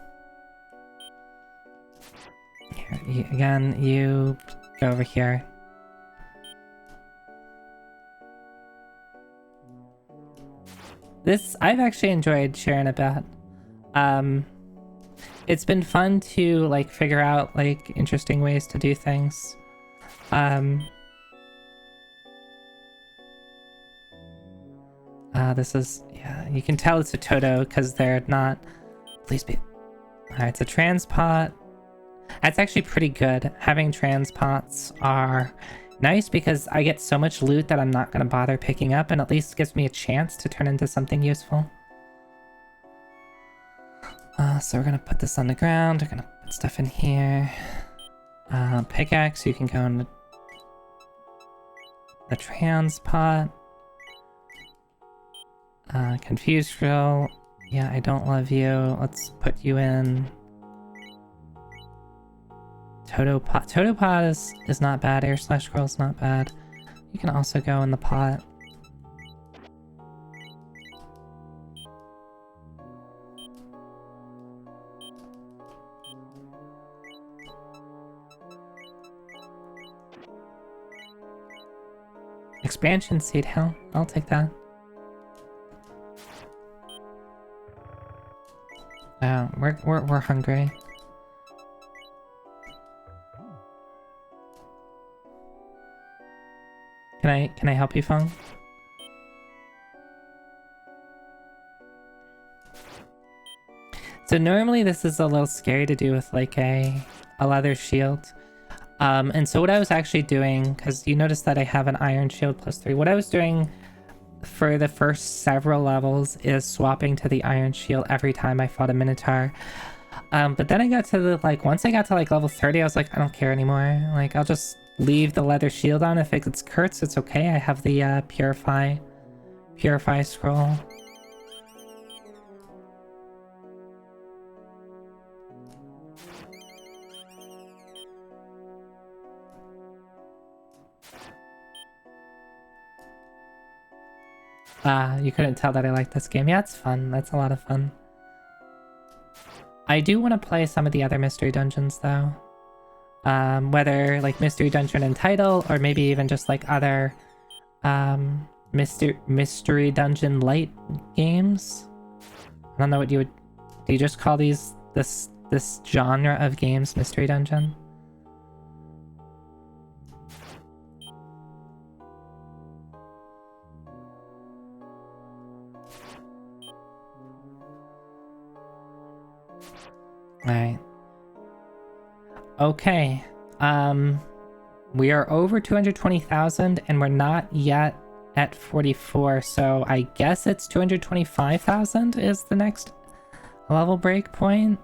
Here, again, you go over here. I've actually enjoyed sharing a bit. It's been fun to like figure out like interesting ways to do things. This is, yeah, you can tell it's a Toto because they're not, please be. Alright, it's a transpot. That's actually pretty good. Having transpots are nice because I get so much loot that I'm not going to bother picking up, and at least gives me a chance to turn into something useful. So we're going to put this on the ground. We're going to put stuff in here. Pickaxe, you can go in the transpot. Confused drill. Yeah, I don't love you. Let's put you in. Toto pot. Toto pot is not bad. Air slash scroll is not bad. You can also go in the pot. Expansion seed, hell, I'll take that. We're hungry. Can I help you, Feng? So normally this is a little scary to do with like a leather shield. And so what I was actually doing, because you notice that I have an iron shield +3, what I was doing for the first several levels is swapping to the iron shield every time I fought a minotaur. But then I got to the, like, once I got to like level 30, I was like, I don't care anymore. Like, I'll just leave the leather shield on. If it gets curts, it's okay. I have the purify scroll. You couldn't tell that I like this game. Yeah, it's fun. That's a lot of fun. I do want to play some of the other mystery dungeons though. Whether like Mystery Dungeon and Title, or maybe even just like other mystery dungeon light games. I don't know what you would... Do you just call these this genre of games mystery dungeon? Alright. Okay. We are over 220,000 and we're not yet at 44, so I guess it's 225,000 is the next level break point.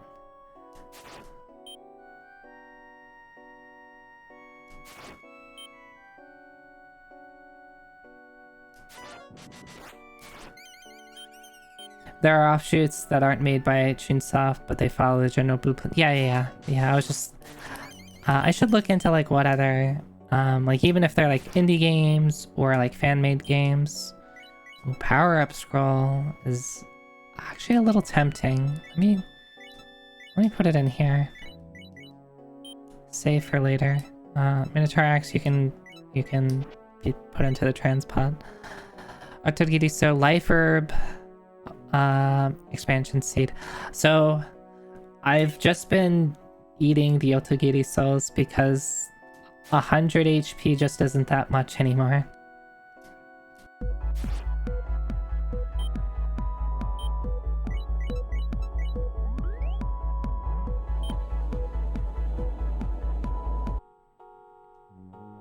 There are offshoots that aren't made by Chunsoft, but they follow the general blueprint. Yeah, I was just... I should look into like what other... like even if they're like indie games or like fan-made games. Ooh, power-up scroll is actually a little tempting. Let me put it in here. Save for later. Minotaur Axe you can be put into the transpod. Octogidi, so Life Herb... expansion seed. So I've just been eating the Otogiri souls because 100 HP just isn't that much anymore.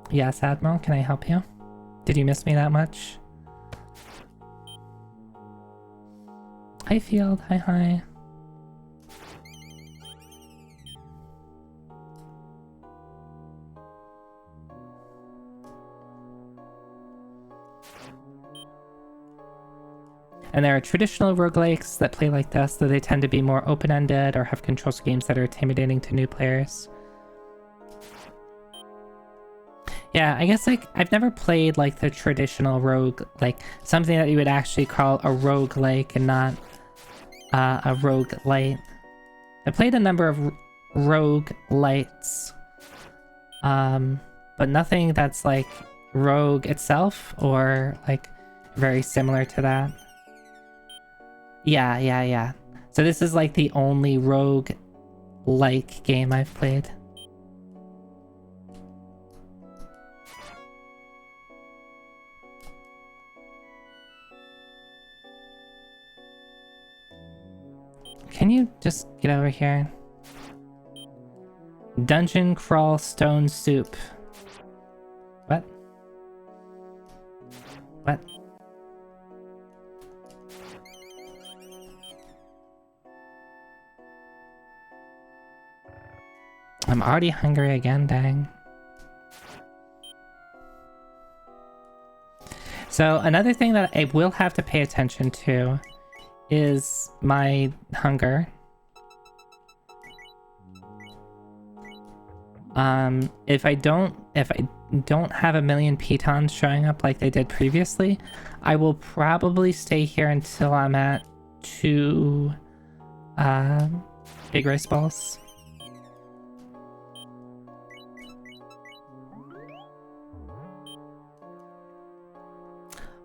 Yes, Admiral, can I help you? Did you miss me that much? Hi, Field. Hi. And there are traditional roguelikes that play like this, though they tend to be more open-ended or have control schemes that are intimidating to new players. Yeah, I guess like I've never played like the traditional rogue, like something that you would actually call a roguelike and not a roguelite. I played a number of roguelites, but nothing that's like Rogue itself or like very similar to that. Yeah. So this is like the only rogue-like game I've played. Can you just get over here? Dungeon crawl stone soup. What? What? I'm already hungry again, dang. So another thing that I will have to pay attention to is my hunger. If I don't have a million pitons showing up like they did previously, I will probably stay here until I'm at 2 big rice balls.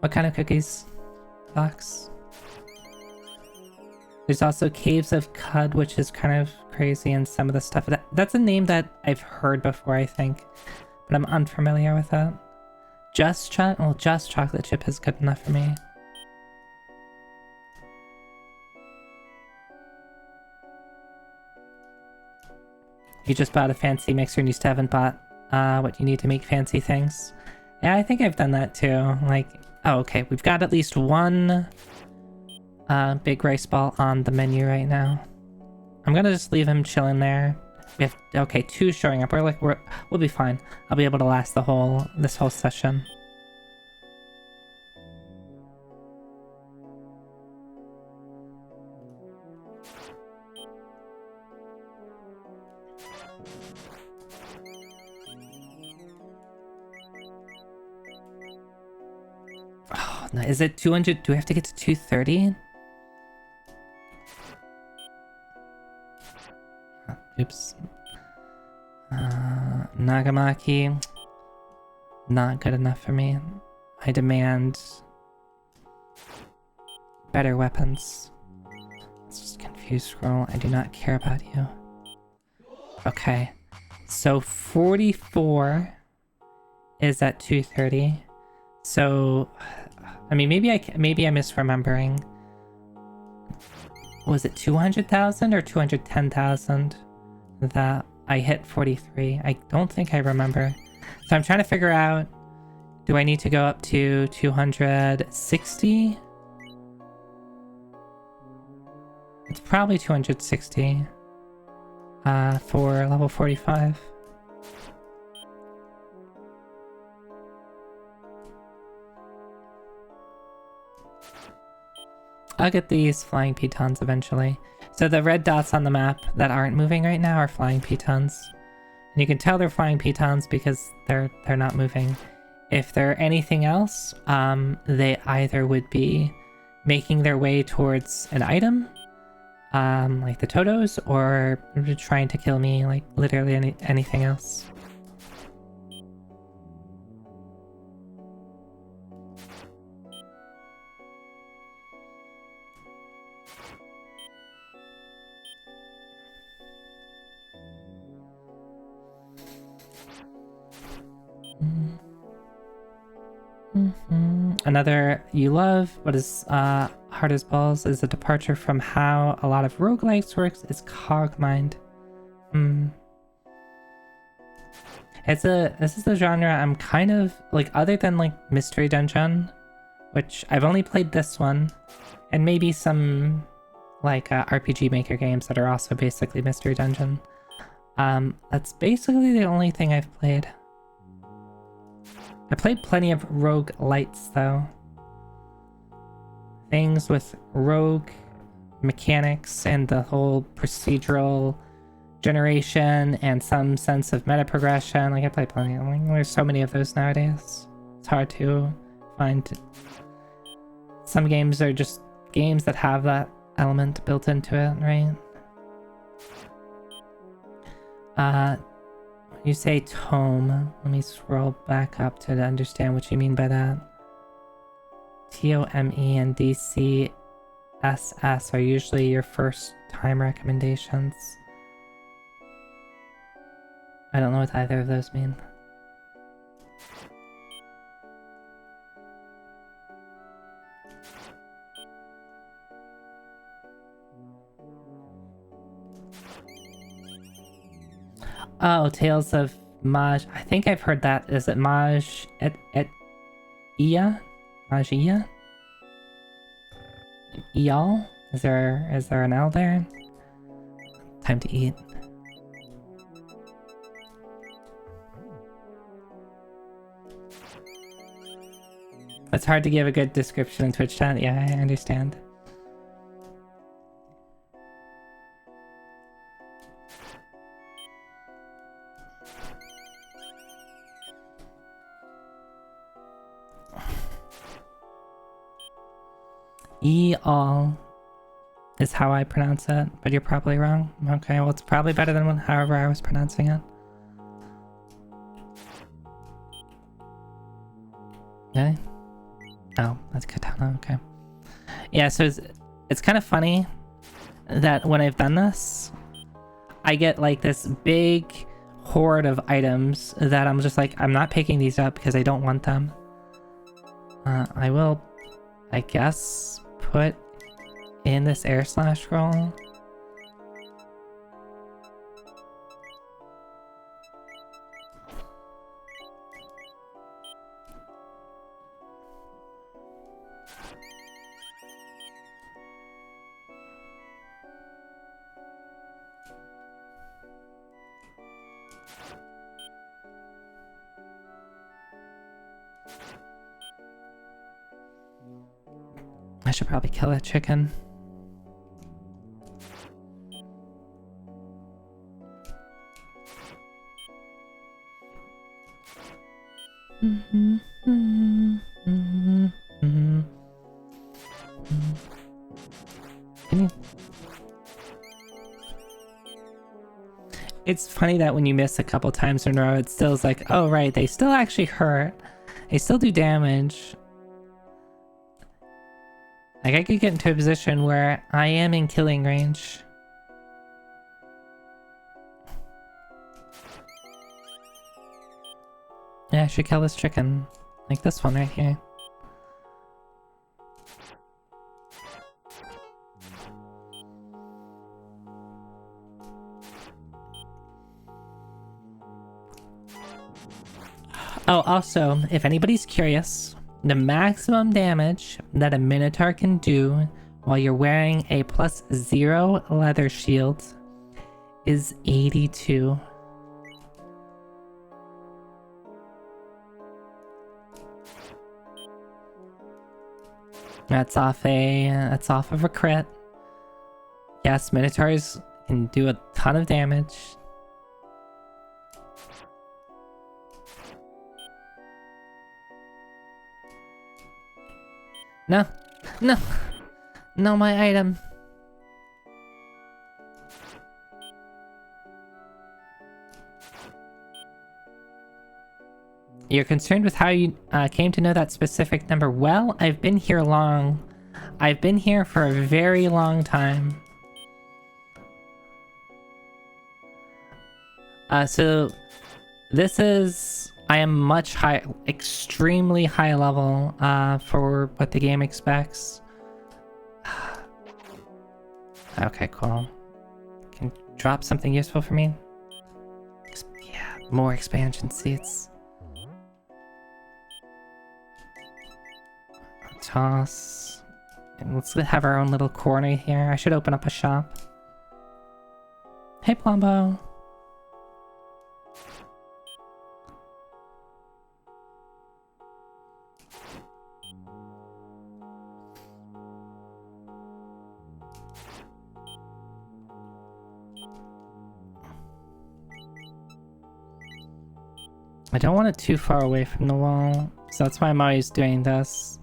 What kind of cookies? Box. There's also Caves of Cud, which is kind of crazy, and some of the stuff. That's a name that I've heard before, I think, but I'm unfamiliar with that. Just chocolate chip is good enough for me. You just bought a fancy mixer and you still haven't bought what you need to make fancy things. Yeah, I think I've done that too. Like, oh, okay, we've got at least one big rice ball on the menu right now. I'm gonna just leave him chilling there. We have, okay, 2 showing up. We'll be fine. I'll be able to last this whole session. Oh, no, is it 200? Do we have to get to 230? Oops. Nagamaki. Not good enough for me. I demand better weapons. Let's just confuse scroll. I do not care about you. Okay. So 44 is at 230. So, I mean, maybe I'm misremembering. Was it 200,000 or 210,000 that I hit 43? I don't think I remember. So I'm trying to figure out, do I need to go up to 260? It's probably 260 for level 45. I'll get these flying pitons eventually. So the red dots on the map that aren't moving right now are flying pitons. And you can tell they're flying pitons because they're not moving. If they're anything else, they either would be making their way towards an item, like the Totos, or trying to kill me, like literally anything else. Another you love, what is hard as balls, is a departure from how a lot of roguelikes works, is Cogmind. This is the genre I'm kind of like, other than like Mystery Dungeon, which I've only played this one, and maybe some like RPG Maker games that are also basically Mystery Dungeon. That's basically the only thing I've played. I played plenty of roguelites though. Things with rogue mechanics and the whole procedural generation and some sense of meta progression. Like I played plenty. Like, there's so many of those nowadays. It's hard to find. Some games are just games that have that element built into it, right? You say tome. Let me scroll back up to understand what you mean by that. TOME and DCSS are usually your first time recommendations. I don't know what either of those mean. Oh, Tales of Maj. I think I've heard that. Is it Maj et Ia? Magia? Eal? Is there an L there? Time to eat. It's hard to give a good description in Twitch chat. Yeah, I understand. Eal is how I pronounce it, but you're probably wrong. Okay, well it's probably better than however I was pronouncing it. Okay. Oh. Yeah, so it's kind of funny that when I've done this, I get like this big horde of items that I'm just like, I'm not picking these up because I don't want them. I will, I guess, put in this air slash scroll. I should probably kill that chicken. It's funny that when you miss a couple times in a row, it still is like, oh right, they still actually hurt. They still do damage. Like, I could get into a position where I am in killing range. Yeah, I should kill this chicken. Like this one right here. Oh, also, if anybody's curious, the maximum damage that a Minotaur can do while you're wearing a +0 leather shield is 82. That's off of a crit. Yes, Minotaurs can do a ton of damage. No, no, no, my item. You're concerned with how you came to know that specific number. Well, I've been here long. I've been here for a very long time. So this is... I am much high, extremely high level for what the game expects. Okay, cool. Can you drop something useful for me? Yeah, more expansion seats. Toss. And let's have our own little corner here. I should open up a shop. Hey, Plumbo. I don't want it too far away from the wall, so that's why I'm always doing this.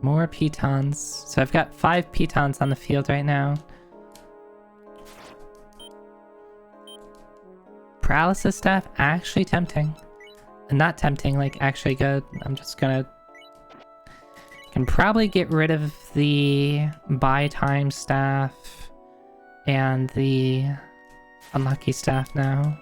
More pitons. So I've got 5 pitons on the field right now. Paralysis staff, actually tempting. Not tempting, like actually good. I'm just gonna... Can probably get rid of the buy time staff and the unlucky staff now.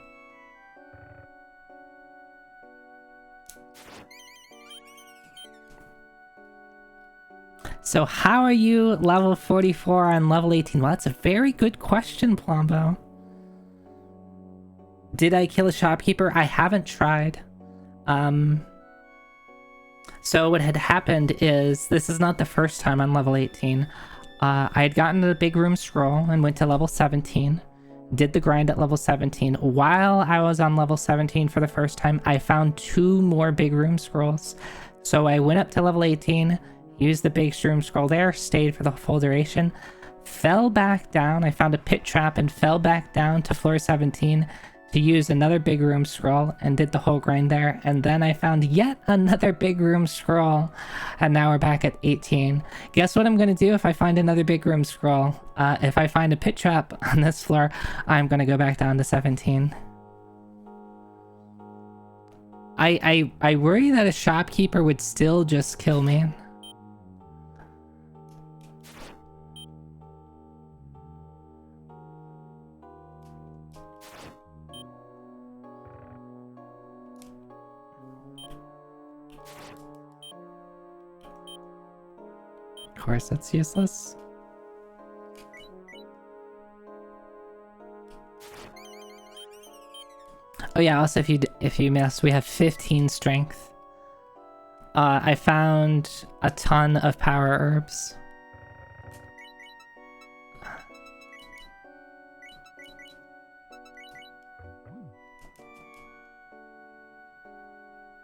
So how are you level 44 on level 18? Well, that's a very good question, Plombo. Did I kill a shopkeeper? I haven't tried. So what had happened is, this is not the first time on level 18. I had gotten the big room scroll and went to level 17. Did the grind at level 17. While I was on level 17 for the first time, I found 2 more big room scrolls. So I went up to level 18, used the big room scroll there, stayed for the full duration, fell back down. I found a pit trap and fell back down to floor 17 to use another big room scroll and did the whole grind there. And then I found yet another big room scroll, and now we're back at 18. Guess what I'm gonna do if I find another big room scroll? If I find a pit trap on this floor, I'm gonna go back down to 17. I worry that a shopkeeper would still just kill me. Of course, that's useless. Oh yeah, also if you miss, we have 15 strength. I found a ton of power herbs.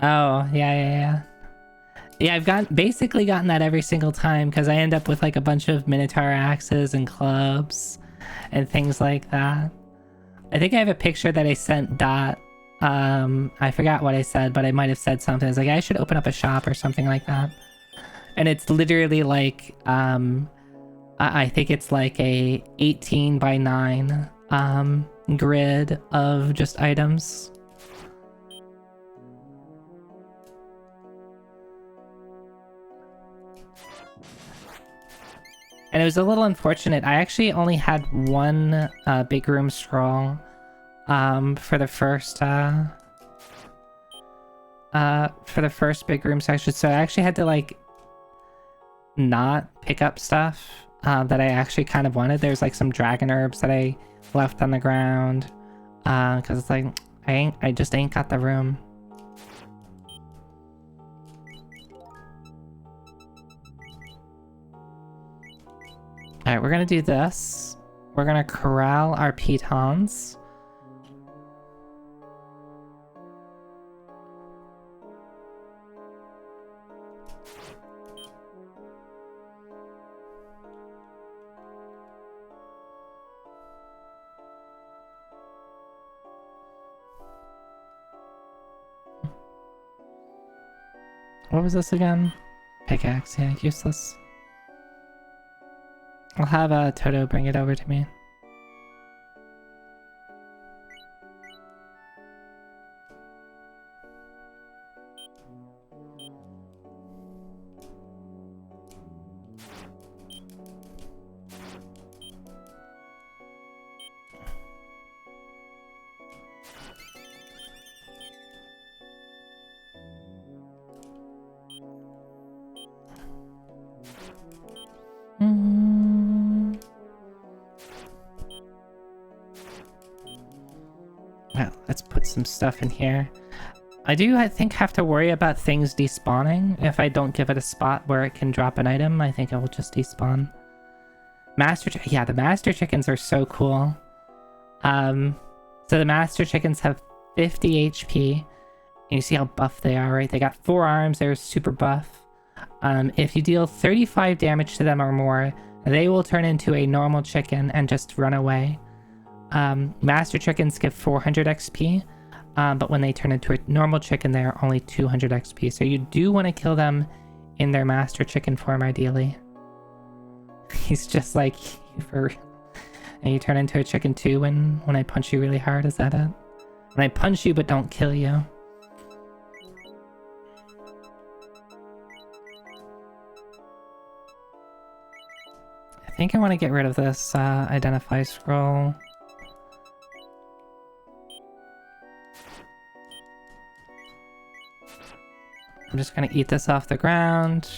Oh, yeah. Yeah, I've basically gotten that every single time because I end up with like a bunch of Minotaur axes and clubs and things like that. I think I have a picture that I sent Dot. I forgot what I said, but I might have said something. It's like, I should open up a shop or something like that. And it's literally like, I think it's like a 18 by 9 grid of just items. And it was a little unfortunate. I actually only had one big room scroll for the first big room section, so I actually had to like not pick up stuff that I actually kind of wanted. There's like some dragon herbs that I left on the ground because it's like I just ain't got the room. Alright, we're gonna do this. We're gonna corral our pitons. What was this again? Pickaxe, yeah, useless. I'll have Toto bring it over to me. Well, let's put some stuff in here. I think, have to worry about things despawning. If I don't give it a spot where it can drop an item, I think it will just despawn. Yeah, the master chickens are so cool. So the master chickens have 50 HP. And you see how buff they are, right? They got 4 arms, they're super buff. If you deal 35 damage to them or more, they will turn into a normal chicken and just run away. Master chickens give 400 XP, but when they turn into a normal chicken, they are only 200 XP. So you do want to kill them in their master chicken form, ideally. He's just like, for real. And you turn into a chicken too when I punch you really hard, is that it? When I punch you but don't kill you. I think I want to get rid of this identify scroll. I'm just gonna eat this off the ground.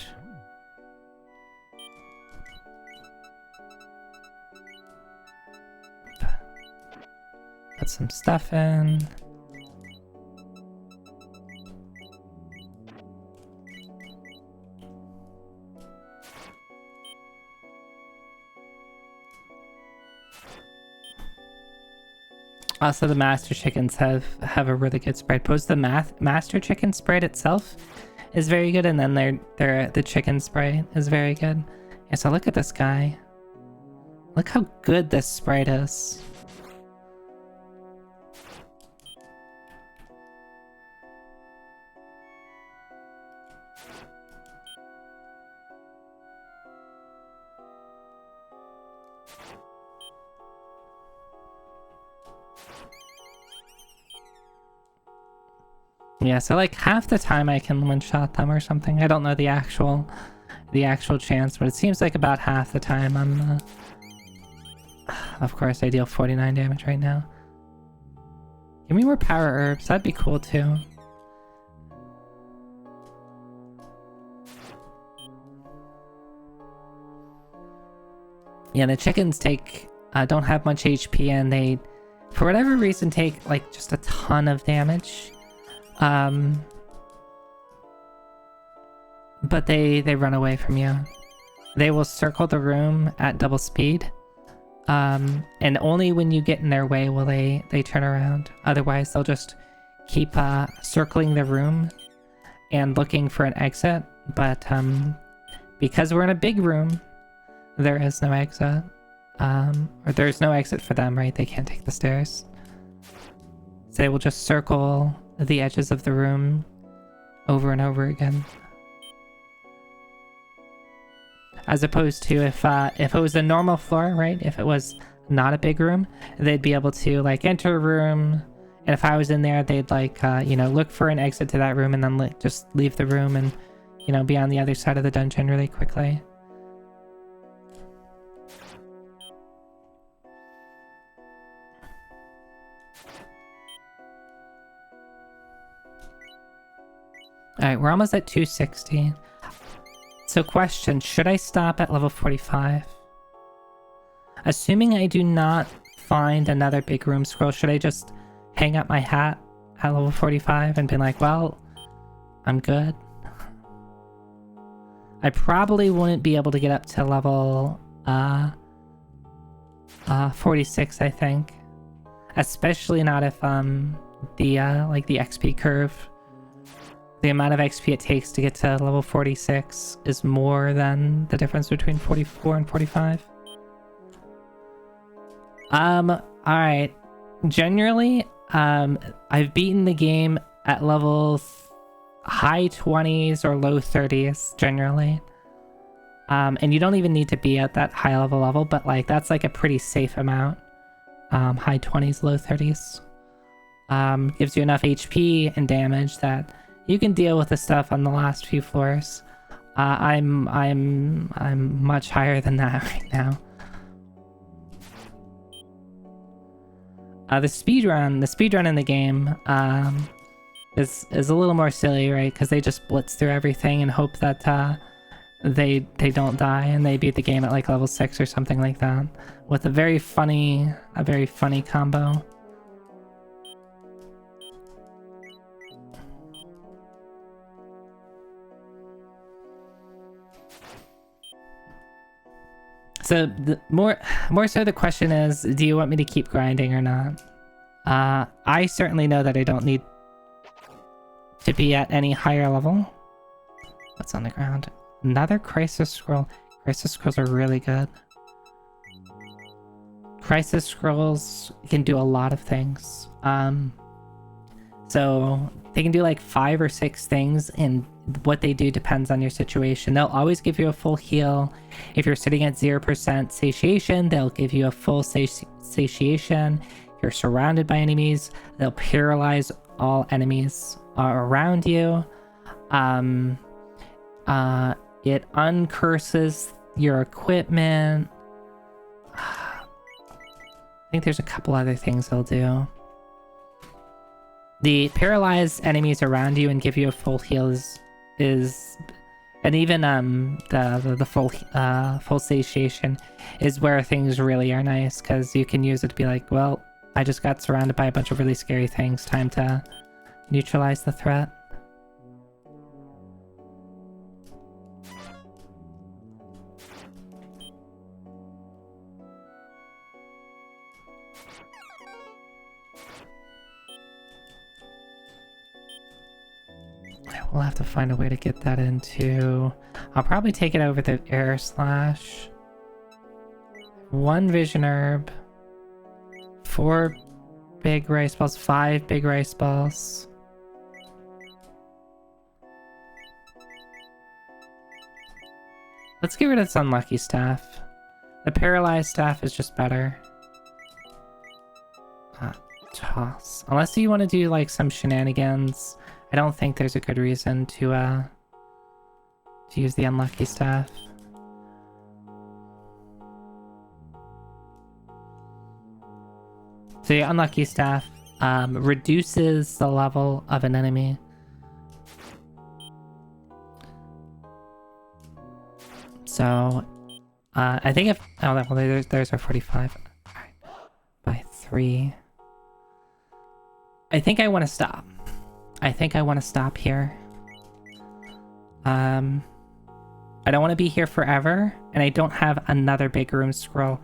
Put some stuff in. Also, the master chickens have a really good spread. Both the master chicken spread itself is very good, and then the chicken spread is very good. Yeah, so look at this guy. Look how good this sprite is. Yeah, so like half the time I can one-shot them or something. I don't know the actual chance, but it seems like about half the time I'm of course I deal 49 damage right now. Give me more power herbs, that'd be cool too. Yeah, the chickens don't have much HP, and they, for whatever reason, take like just a ton of damage. But they run away from you. They will circle the room at double speed. And only when you get in their way will they turn around. Otherwise, they'll just keep circling the room and looking for an exit. But because we're in a big room, there is no exit. Or there's no exit for them, right? They can't take the stairs. So they will just circle the edges of the room over and over again. As opposed to if it was a normal floor, right? If it was not a big room, they'd be able to like enter a room, and if I was in there, they'd like look for an exit to that room and then just leave the room and be on the other side of the dungeon really quickly. Alright, we're almost at 260. So question, should I stop at level 45? Assuming I do not find another big room scroll, should I just hang up my hat at level 45 and be like, well, I'm good? I probably wouldn't be able to get up to level 46, I think. Especially not if the XP curve, the amount of XP it takes to get to level 46 is more than the difference between 44 and 45. Alright. Generally, I've beaten the game at level high 20s or low 30s, generally. And you don't even need to be at that high level, but like that's like a pretty safe amount. High 20s, low 30s. Gives you enough HP and damage that you can deal with the stuff on the last few floors. I'm much higher than that right now. The speedrun in the game is a little more silly, right? Because they just blitz through everything and hope that they don't die, and they beat the game at like level 6 or something like that, with a very funny combo. So more so the question is, do you want me to keep grinding or not? I certainly know that I don't need to be at any higher level. What's on the ground? Another Crisis Scroll. Crisis Scrolls are really good. Crisis Scrolls can do a lot of things. So they can do like 5 or 6 things, and what they do depends on your situation. They'll always give you a full heal. If you're sitting at 0% satiation, they'll give you a full satiation. If you're surrounded by enemies, they'll paralyze all enemies around you. It uncurses your equipment. I think there's a couple other things they'll do. The paralyzed enemies around you and give you a full heal is and even the full satiation is where things really are nice, because you can use it to be like, well, I just got surrounded by a bunch of really scary things, time to neutralize the threat. We'll have to find a way to get that into... I'll probably take it over the air slash. 1 vision herb. 4 big rice balls. 5 big rice balls. Let's get rid of this unlucky staff. The paralyzed staff is just better. Toss. Unless you want to do like some shenanigans I don't think there's a good reason to use the unlucky staff. So the unlucky staff reduces the level of an enemy. So I think if well, there's our 45. Alright. By 3. I think I want to stop. I think I want to stop here. I don't want to be here forever, and I don't have another big room scroll.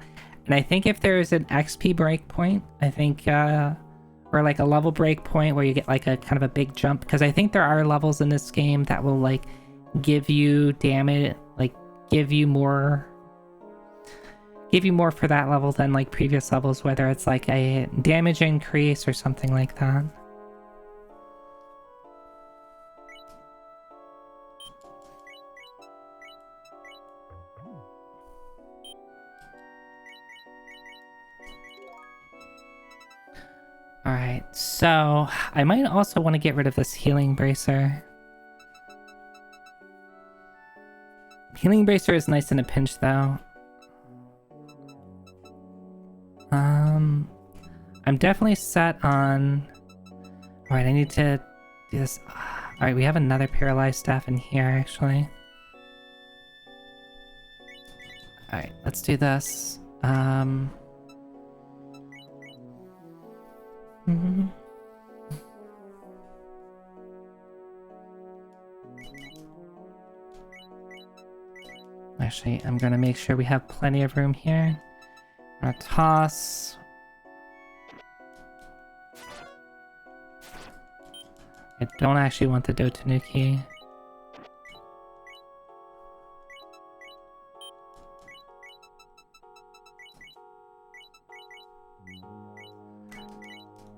And I think if there is an XP breakpoint, I think, or like a level breakpoint where you get like a kind of a big jump, because I think there are levels in this game that will like give you damage, like give you more for that level than like previous levels, whether it's like a damage increase or something like that. Alright, so I might also want to get rid of this healing bracer. Healing bracer is nice in a pinch though. I'm definitely set on... Alright, I need to do this. Alright, we have another paralyzed staff in here actually. Alright, let's do this. Actually, I'm gonna make sure we have plenty of room here. I'm gonna toss. I don't actually want the Dotanuki.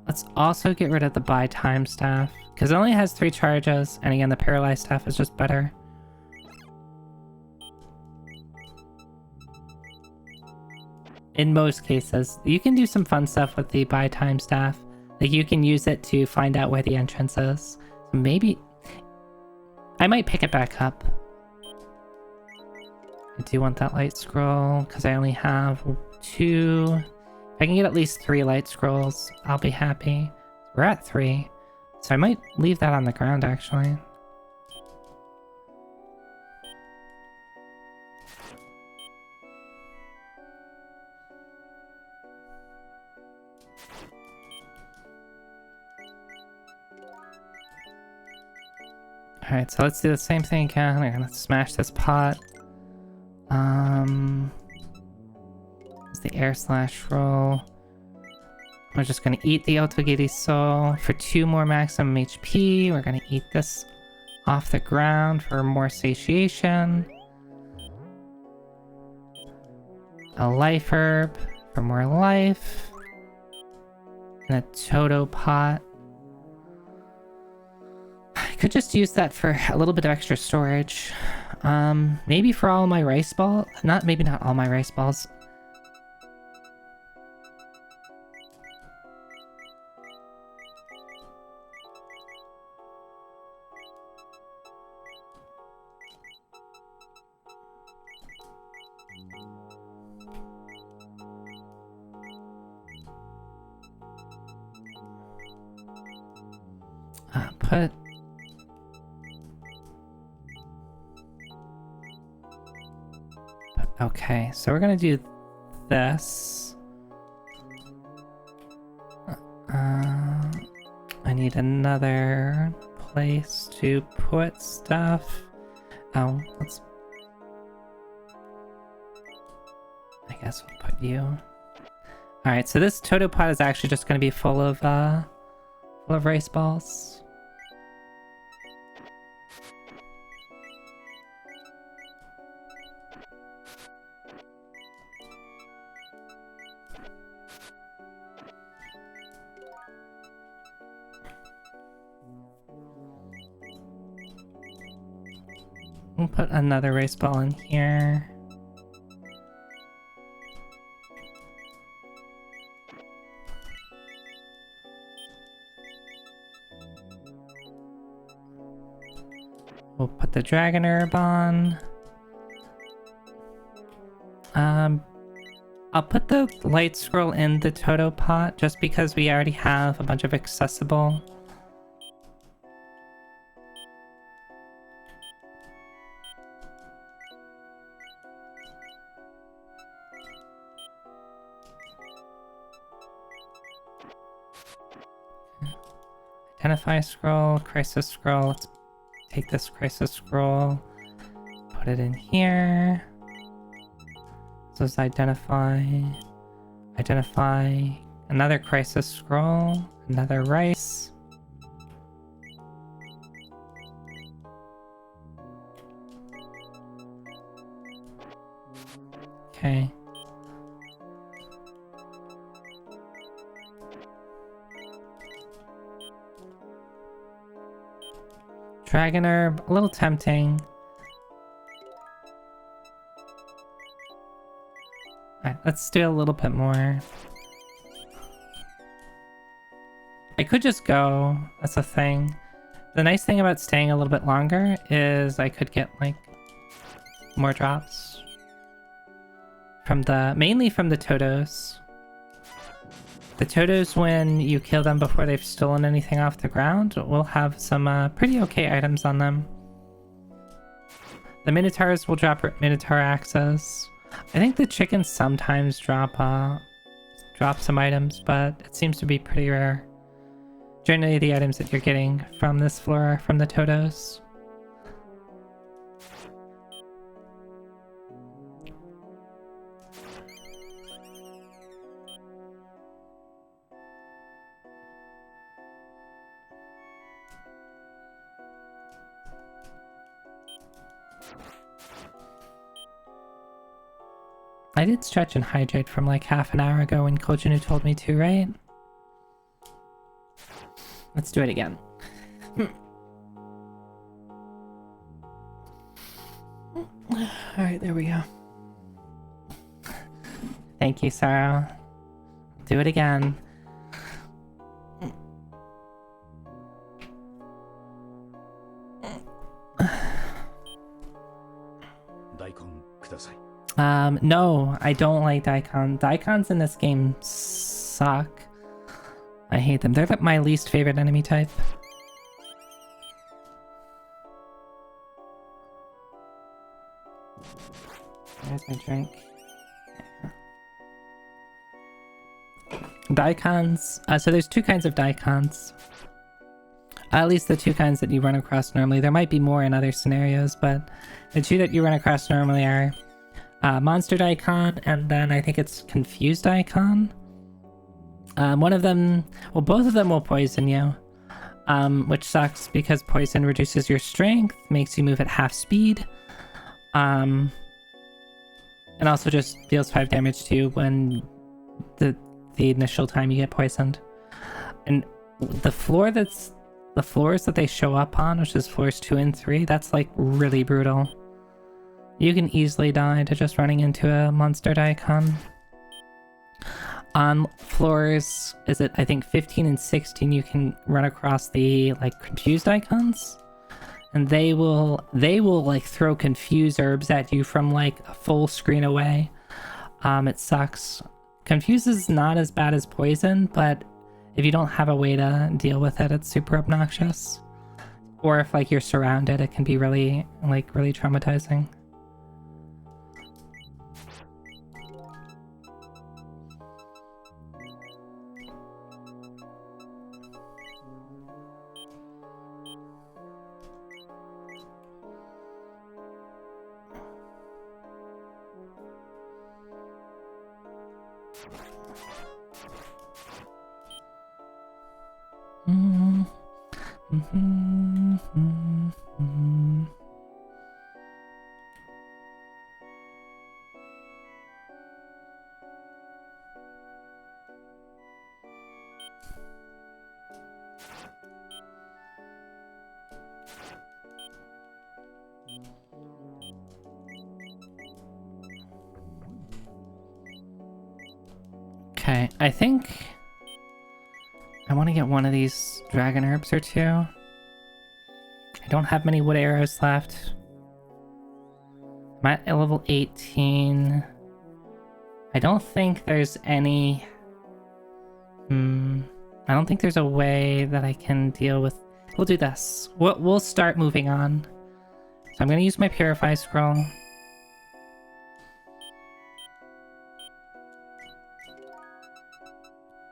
Let's also get rid of the buy time staff, because it only has 3 charges, and again, the paralyzed staff is just better. In most cases, you can do some fun stuff with the buy time staff. Like you can use it to find out where the entrance is. So maybe I might pick it back up. I do want that light scroll because I only have 2. If I can get at least 3 light scrolls, I'll be happy. We're at 3, so I might leave that on the ground actually. Alright, so let's do the same thing again. We're gonna smash this pot. It's the air slash roll. We're just gonna eat the Otogiri Soul for 2 more maximum HP. We're gonna eat this off the ground for more satiation. A life herb for more life. And a Toto pot. I could just use that for a little bit of extra storage. Maybe for all my rice balls? Maybe not all my rice balls. Okay, so we're gonna do this. I need another place to put stuff. Oh, let's... I guess we'll put you. Alright, so this Toto pot is actually just gonna be full of rice balls. We'll put another rice ball in here. We'll put the dragon herb on. I'll put the light scroll in the Toto pot just because we already have a bunch of accessible. Identify scroll, crisis scroll. Let's take this crisis scroll, put it in here. So let's identify, another crisis scroll, another rice. Okay. Dragon herb, a little tempting. Alright, let's do a little bit more. I could just go, that's a thing. The nice thing about staying a little bit longer is I could get like more drops from mainly from the Totos. The Totos, when you kill them before they've stolen anything off the ground, will have some pretty okay items on them. The Minotaurs will drop Minotaur axes. I think the chickens sometimes drop some items, but it seems to be pretty rare. Generally, the items that you're getting from this floor are from the Totos. I did stretch and hydrate from like half an hour ago when Kojinu told me to, right? Let's do it again. Alright, there we go. Thank you, Sarah. Do it again. No, I don't like daikon. Daikons in this game suck. I hate them. They're my least favorite enemy type. There's my drink. Daikons. So there's two kinds of daikons. At least the two kinds that you run across normally. There might be more in other scenarios, but the two that you run across normally are Monster Daikon, and then I think it's Confused Daikon. One of them, well, both of them will poison you, which sucks because poison reduces your strength, makes you move at half speed, and also just deals 5 damage to you when the initial time you get poisoned. And the floors that they show up on, which is floors 2 and 3, that's like really brutal. You can easily die to just running into a monster daikon. On floors, is it I think 15 and 16, you can run across the like confused icons, and they will like throw confused herbs at you from like a full screen away. It sucks. Confuse is not as bad as poison, but if you don't have a way to deal with it, it's super obnoxious. Or if like you're surrounded, it can be really traumatizing. Okay, I think I want to get one of these dragon herbs or two. I don't have many wood arrows left. I'm at level 18. I don't think there's any... I don't think there's a way that I can deal with... We'll do this. We'll start moving on. So I'm going to use my Purify Scroll.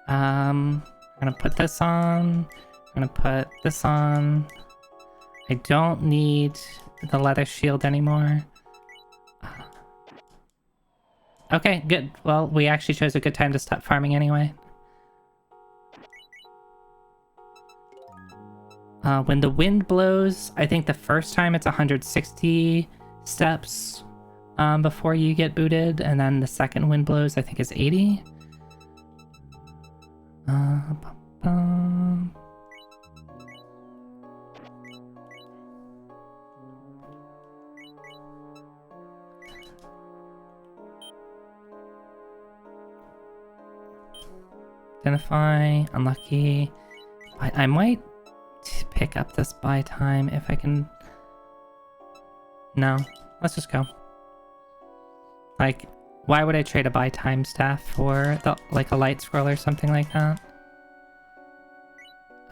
I'm going to put this on. I'm going to put this on. I don't need the leather shield anymore. Okay, good. Well, we actually chose a good time to stop farming anyway. When the wind blows, I think the first time it's 160 steps before you get booted, and then the second wind blows, I think is 80. Identify, unlucky. I might pick up this buy time if I can. No, let's just go. Like, why would I trade a buy time staff for like a light scroll or something like that?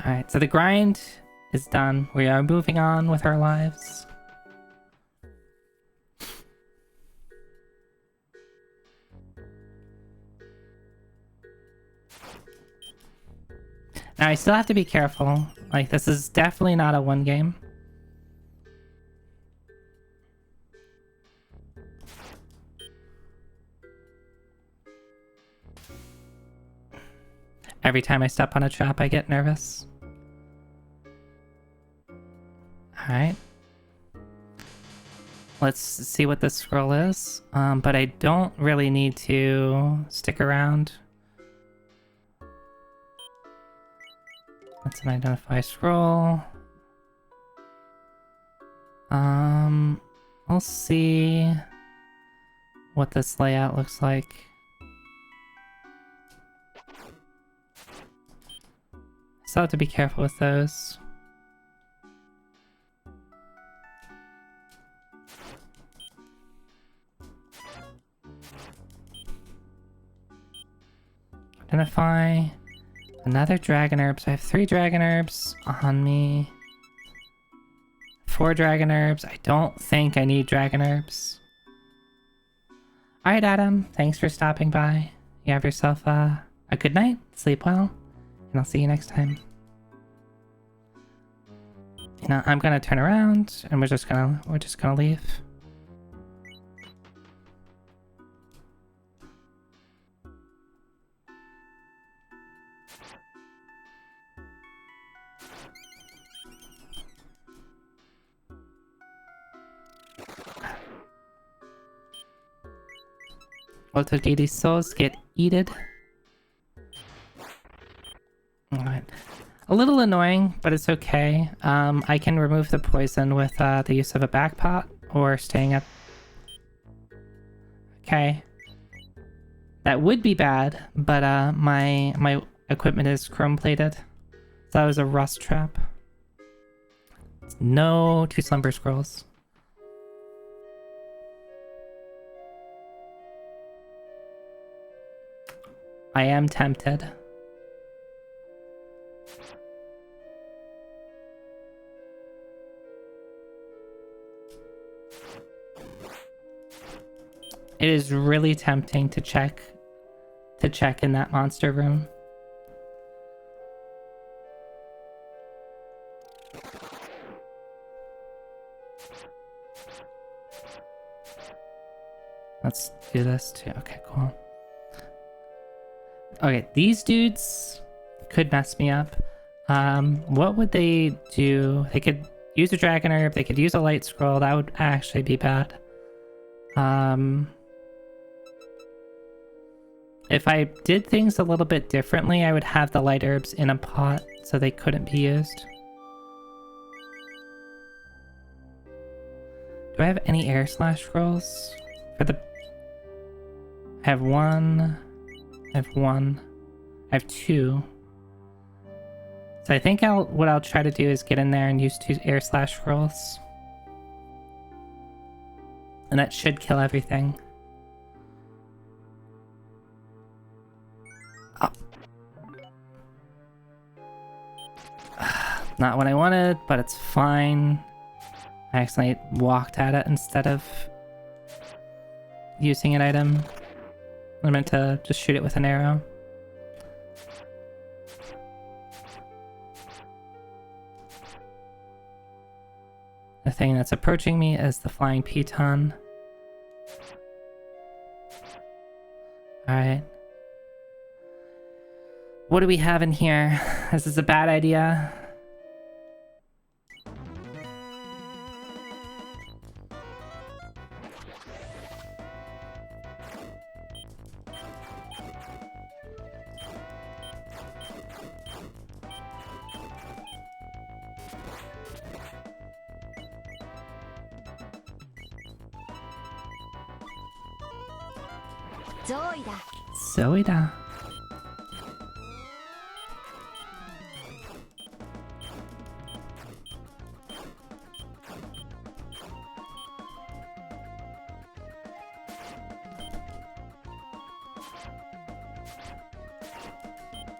Alright, so the grind is done. We are moving on with our lives. Now, I still have to be careful. Like, this is definitely not a one game. Every time I step on a trap, I get nervous. Alright. Let's see what this scroll is. But I don't really need to stick around. That's an identify scroll. We'll see what this layout looks like. Still have to be careful with those. Identify. Another dragon herb. So I have 3 dragon herbs on me. 4 dragon herbs. I don't think I need dragon herbs. Alright, Adam. Thanks for stopping by. You have yourself a good night. Sleep well. And I'll see you next time. You know, I'm gonna turn around and we're just gonna leave. Autogated souls get eated. Alright. A little annoying, but it's okay. I can remove the poison with the use of a backpot or staying up. Okay. That would be bad, but my equipment is chrome plated. So that was a rust trap. No 2 slumber scrolls. I am tempted. It is really tempting to check in that monster room. Let's do this too. Okay, cool. Okay, these dudes could mess me up. What would they do? They could use a dragon herb, they could use a light scroll. That would actually be bad. If I did things a little bit differently, I would have the light herbs in a pot so they couldn't be used. Do I have any air slash scrolls? For the... I have 1. I have 1. I have 2. So I think what I'll try to do is get in there and use 2 air slash scrolls. And that should kill everything. Oh. Not what I wanted, but it's fine. I accidentally walked at it instead of using an item. I meant to just shoot it with an arrow. The thing that's approaching me is the flying piton. Alright. What do we have in here? This is a bad idea. Zoi da.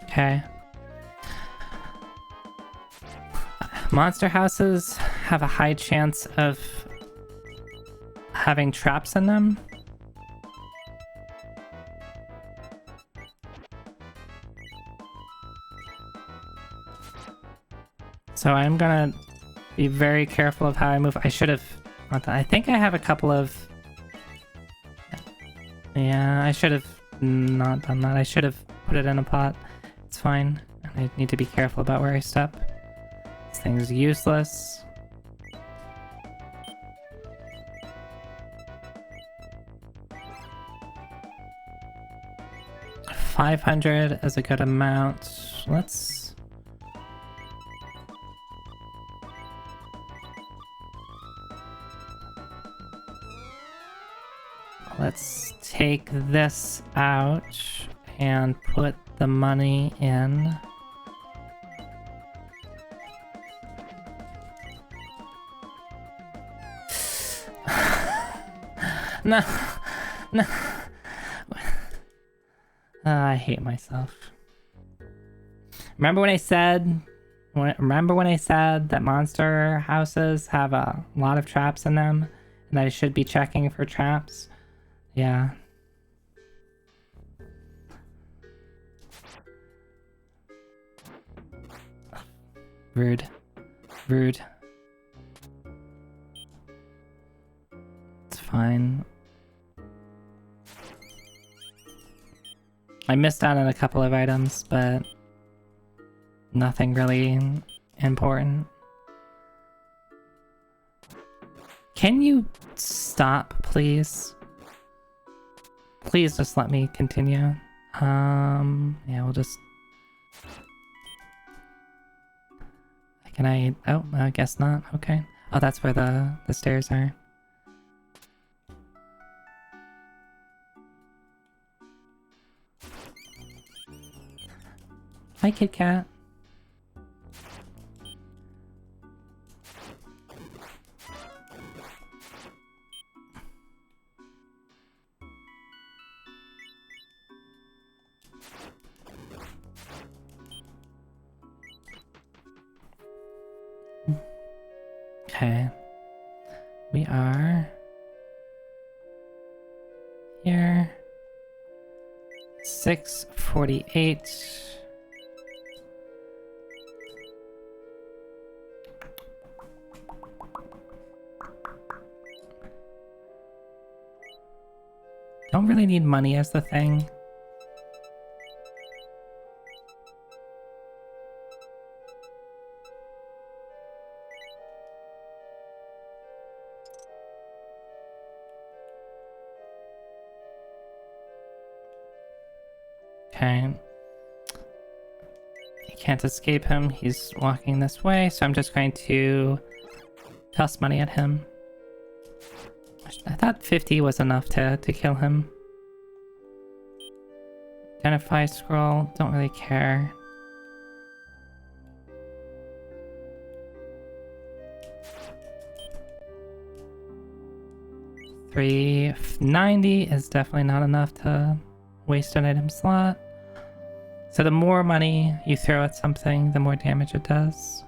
Okay. Monster houses have a high chance of having traps in them. So I'm gonna be very careful of how I move. I should have... I think I have a couple of... Yeah, I should have not done that. I should have put it in a pot. It's fine. I need to be careful about where I step. This thing's useless. $500 is a good amount. Let's take this out and put the money in. No, no. I hate myself. Remember when I said that monster houses have a lot of traps in them and that I should be checking for traps? Yeah. Rude. Rude. It's fine. I missed out on a couple of items, but nothing really important. Can you stop, please? Please just let me continue. Yeah, we'll just... Can I... Oh, I guess not. Okay. Oh, that's where the stairs are. Hi, Kit Kat. Okay. We are here. 6:48. Don't really need money as the thing. Okay. You can't escape him. He's walking this way, so I'm just going to toss money at him. I thought 50 was enough to kill him. Identify scroll, don't really care. 390 is definitely not enough to waste an item slot. So the more money you throw at something, the more damage it does.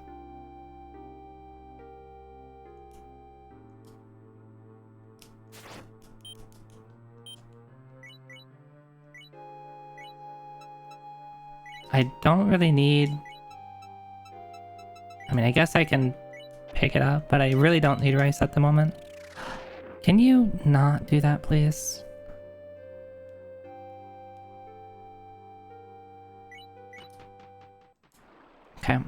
I don't really need... I mean, I guess I can pick it up, but I really don't need rice at the moment. Can you not do that, please? Okay.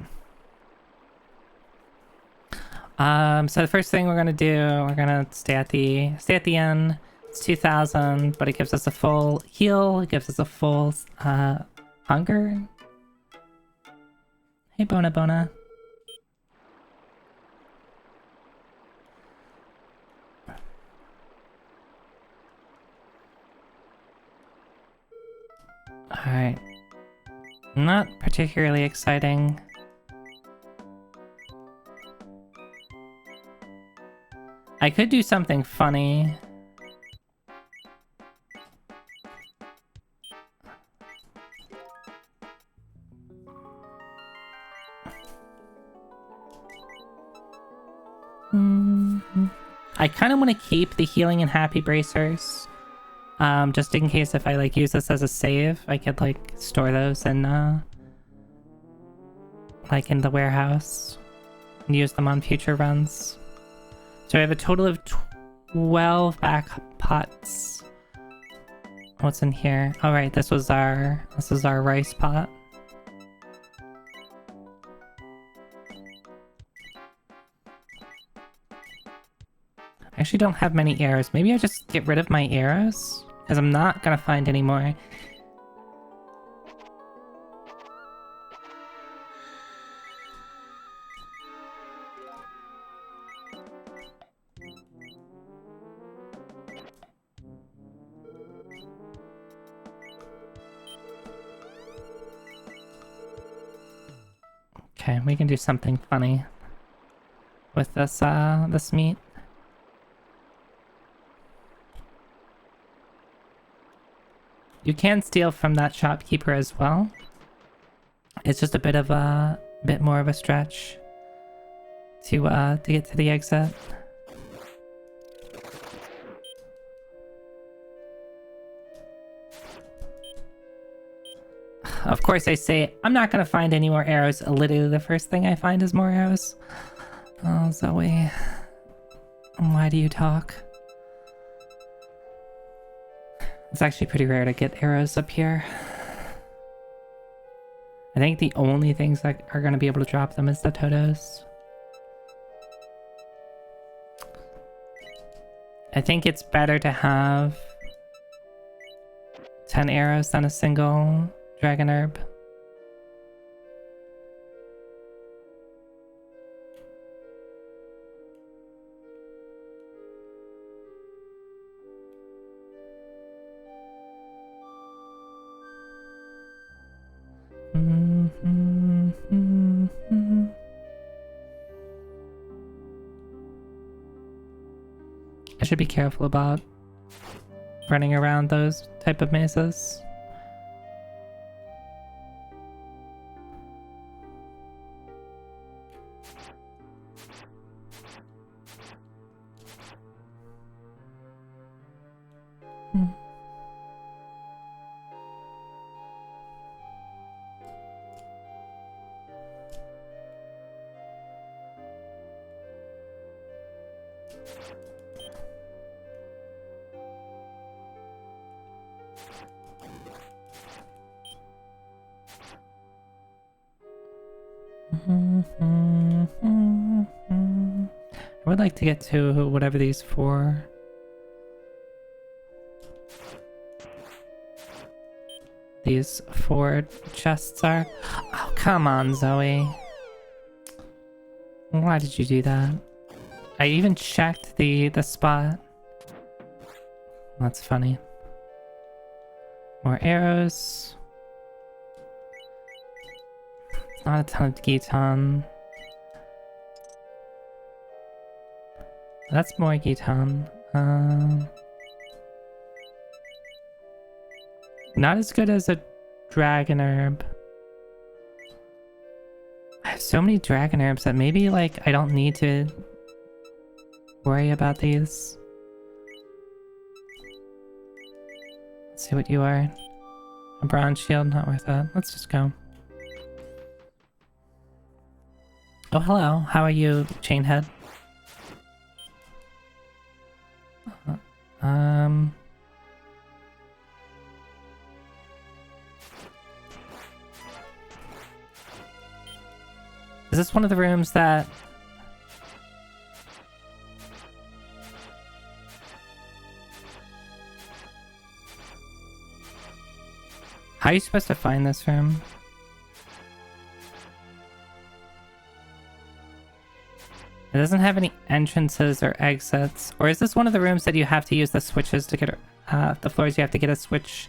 So the first thing we're gonna do, we're gonna stay at the inn. It's 2,000, but it gives us a full heal. It gives us a full hunger. Hey, Bona Bona. Alright. Not particularly exciting. I could do something funny. I kind of want to keep the healing and happy bracers. Just in case if I like use this as a save, I could like store those in like in the warehouse and use them on future runs. So I have a total of 12 back pots. What's in here? All right, this is our rice pot. I actually don't have many arrows. Maybe I just get rid of my arrows? Because I'm not gonna find any more. Okay, we can do something funny with this this meat. You can steal from that shopkeeper as well. It's just a bit more of a stretch to get to the exit. Of course I say, I'm not gonna find any more arrows. Literally the first thing I find is more arrows. Oh, Zoe. Why do you talk? It's actually pretty rare to get arrows up here. I think the only things that are gonna be able to drop them is the Totos. I think it's better to have 10 arrows than a single dragon herb. I should be careful about running around those type of mazes. I would like to get to whatever these four chests are. Oh, come on, Zoe. Why did you do that? I even checked the spot. That's funny. More arrows. Not a ton of Giton. That's more Giton. Not as good as a dragon herb. I have so many dragon herbs that maybe, like, I don't need to worry about these. Let's see what you are. A bronze shield, not worth it. Let's just go. Oh, hello. How are you, Chainhead? Is this one of the rooms that... How are you supposed to find this room? It doesn't have any entrances or exits. Or is this one of the rooms that you have to use the switches to get... the floors you have to get a switch...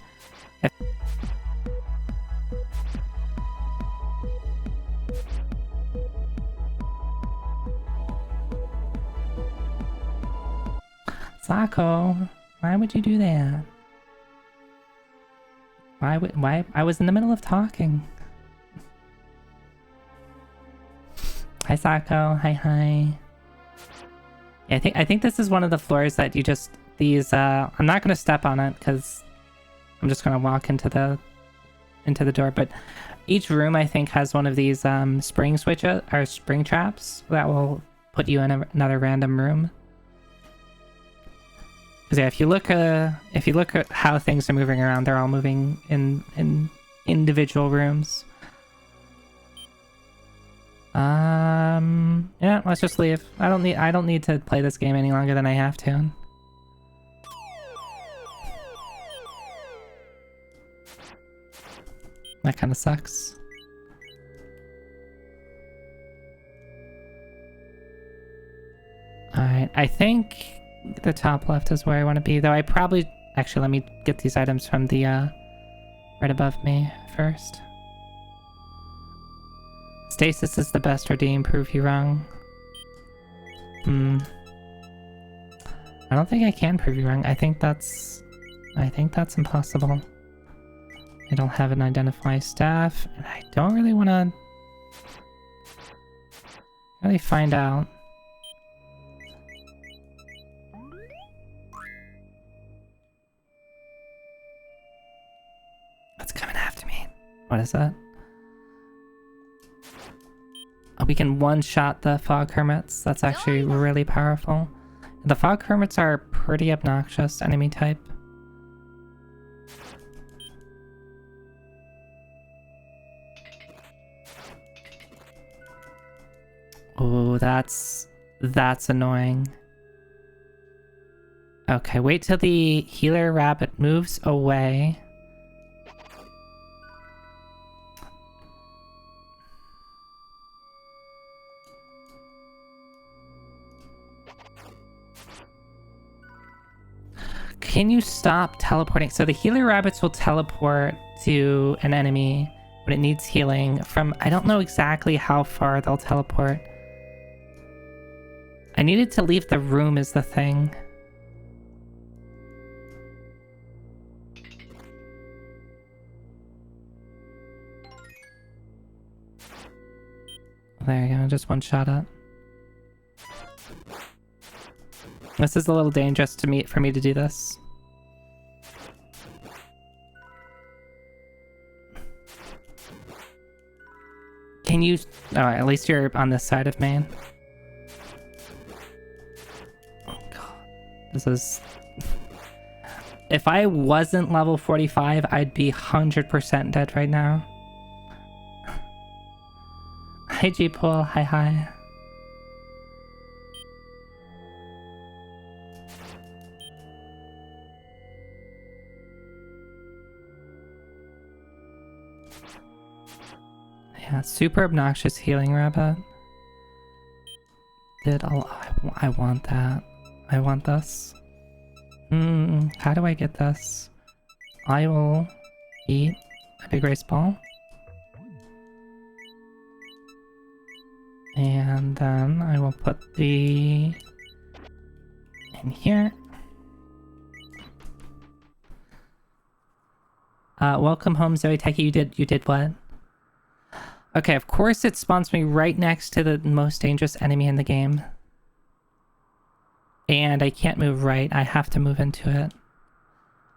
Sako, why would you do that? Why? I was in the middle of talking. Hi, Sako. Hi. Yeah, I think this is one of the floors that you just... These, I'm not gonna step on it, because I'm just gonna walk into the door, but each room, I think, has one of these, spring switches, or spring traps, that will put you in another random room. Because yeah, if you look at how things are moving around, they're all moving in individual rooms. Yeah, let's just leave. I don't need to play this game any longer than I have to. That kind of sucks. Alright, I think the top left is where I want to be, though I probably... Actually, let me get these items from the, right above me first. Stasis is the best redeem, prove you wrong. I don't think I can prove you wrong. I think that's impossible. I don't have an identify staff, and I don't really want to really find out. What's coming after me? What is that? Oh, we can one-shot the fog hermits. That's actually really powerful. The fog hermits are a pretty obnoxious enemy type. Oh, that's annoying. Okay, wait till the healer rabbit moves away. Can you stop teleporting? So the healer rabbits will teleport to an enemy when it needs healing from... I don't know exactly how far they'll teleport. I needed to leave the room is the thing. There you go, just one shot at. This is a little dangerous for me to do this. Can you... Alright, at least you're on this side of me. Oh god. This is... If I wasn't level 45, I'd be 100% dead right now. Hi G-Pool, hi. Yeah, super obnoxious healing rabbit. I want that. I want this. How do I get this? I will eat a big rice ball. And then I will put the... in here. Welcome home, Zoe Techie. You did what? Okay, of course it spawns me right next to the most dangerous enemy in the game. And I can't move right. I have to move into it.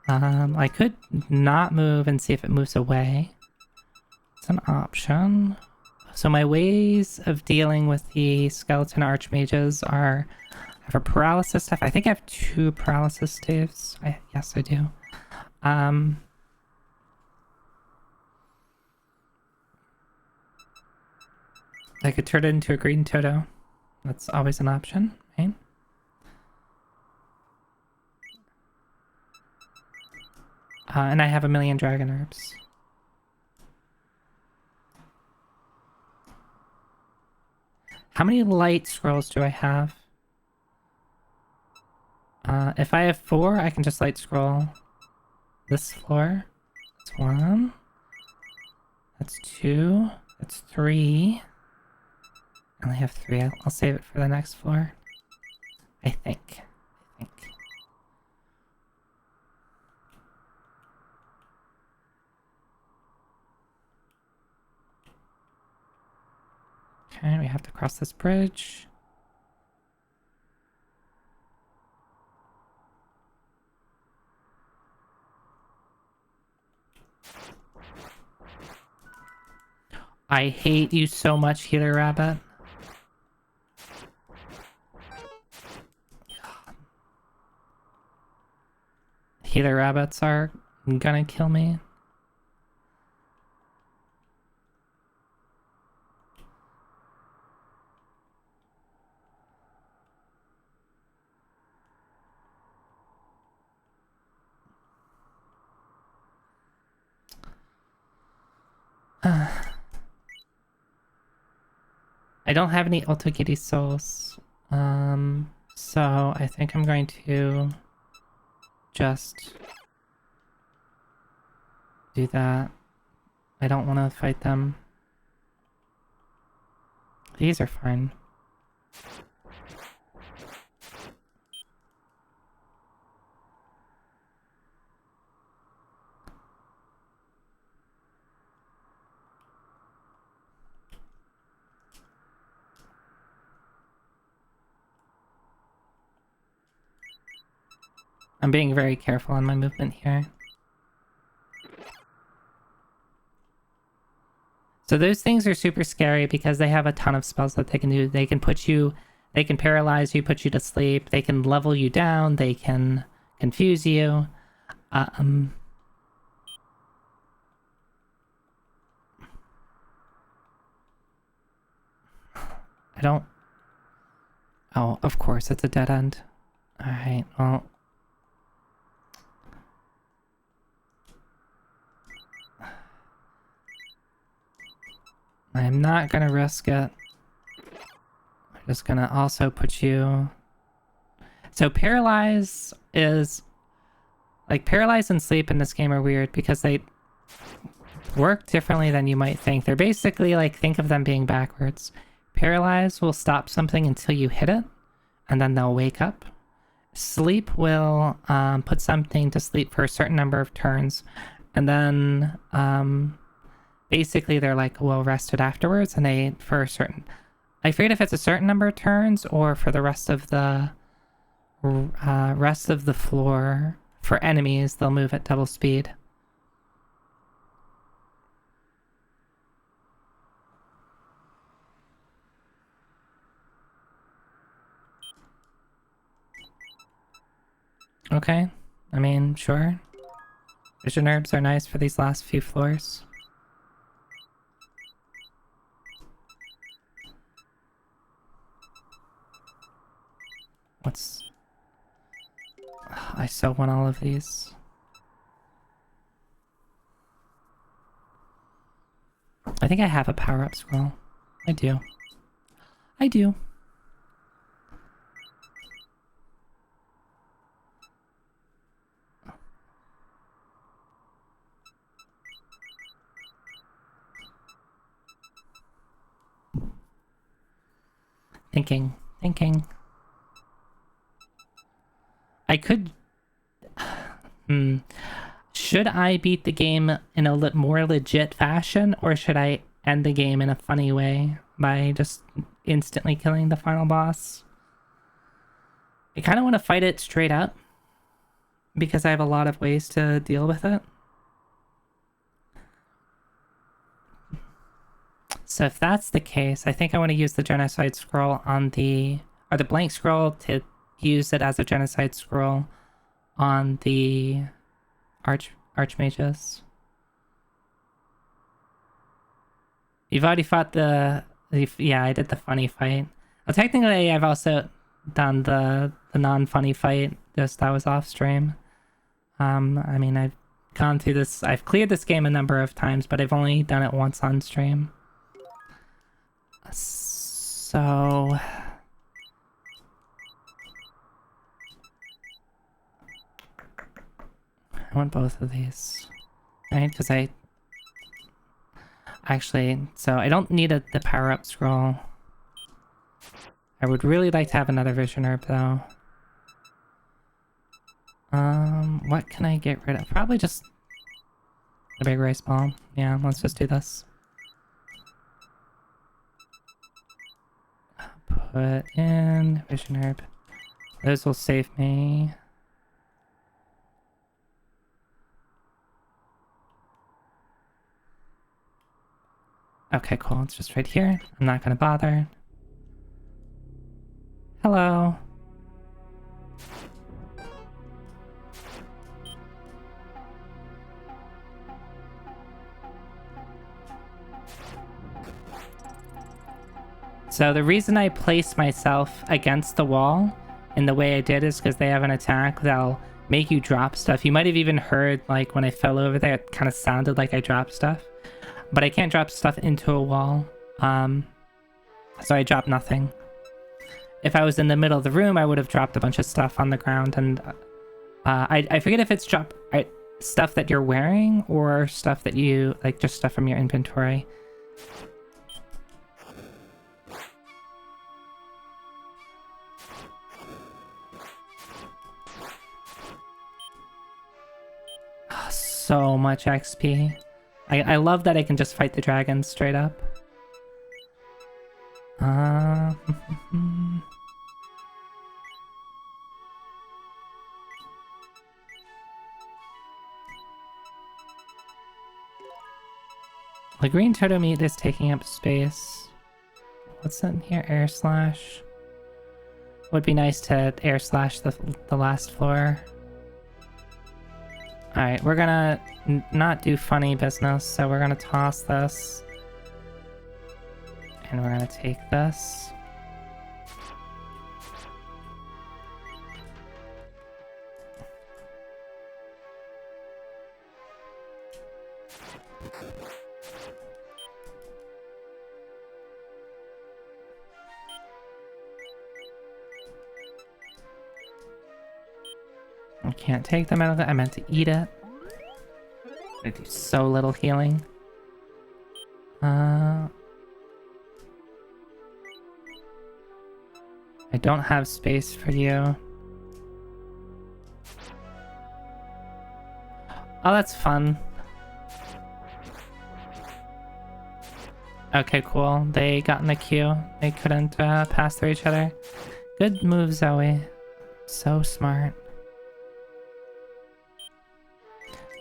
I could not move and see if it moves away. It's an option. So my ways of dealing with the skeleton archmages are... I have a paralysis staff. I think I have 2 paralysis staves. Yes, I do. I could turn it into a green Toto. That's always an option, right? And I have a million dragon herbs. How many light scrolls do I have? If I have 4, I can just light scroll this floor. That's 1. That's 2. That's 3. I only have 3. I'll save it for the next floor. I think. Okay, we have to cross this bridge. I hate you so much, Healer Rabbit. Healer Rabbits are gonna kill me. I don't have any Otogiri souls. So I think I'm going to just do that. I don't want to fight them. These are fine. I'm being very careful on my movement here. So those things are super scary because they have a ton of spells that they can do. They can paralyze you, put you to sleep, they can level you down, they can confuse you. I don't... Oh, of course, it's a dead end. Alright, well... I'm not gonna risk it. I'm just gonna also put you... So paralyze is... Like, paralyze and sleep in this game are weird because they work differently than you might think. They're basically like, think of them being backwards. Paralyze will stop something until you hit it, and then they'll wake up. Sleep will put something to sleep for a certain number of turns, and then basically they're like well rested afterwards, and they for a certain... I forget if it's a certain number of turns or for the rest of the floor. For enemies, they'll move at double speed. Okay, I mean, sure. Vision herbs are nice for these last few floors. What's... I so want all of these. I think I have a power-up scroll. I do. I do. Thinking. I could... Should I beat the game in a more legit fashion, or should I end the game in a funny way by just instantly killing the final boss? I kind of want to fight it straight up because I have a lot of ways to deal with it. So if that's the case, I think I want to use the genocide scroll on the blank scroll to use it as a genocide scroll on the archmages. You've already fought yeah, I did the funny fight. Well, technically I've also done the non-funny fight, just that was off stream. I mean, I've gone through this, I've cleared this game a number of times, but I've only done it once on stream. So I want both of these, right? Because so I don't need the power-up scroll. I would really like to have another vision herb though. What can I get rid of? Probably just the big rice ball. Yeah, let's just do this. Put in vision herb. Those will save me. Okay, cool. It's just right here. I'm not gonna bother. Hello. So the reason I placed myself against the wall in the way I did is because they have an attack that'll make you drop stuff. You might have even heard, like, when I fell over there, it kind of sounded like I dropped stuff. But I can't drop stuff into a wall. So I dropped nothing. If I was in the middle of the room, I would have dropped a bunch of stuff on the ground. And I forget if it's stuff that you're wearing or stuff that you, like, just stuff from your inventory. So much XP. I love that I can just fight the dragons straight up. The green turtle meat is taking up space. What's in here? Air slash. Would be nice to air slash the last floor. Alright, we're gonna not do funny business, so we're gonna toss this. And we're gonna take this. I can't take them out of it. I meant to eat it. I do so little healing. I don't have space for you. Oh, that's fun. Okay, cool. They got in the queue. They couldn't pass through each other. Good move, Zoe. So smart.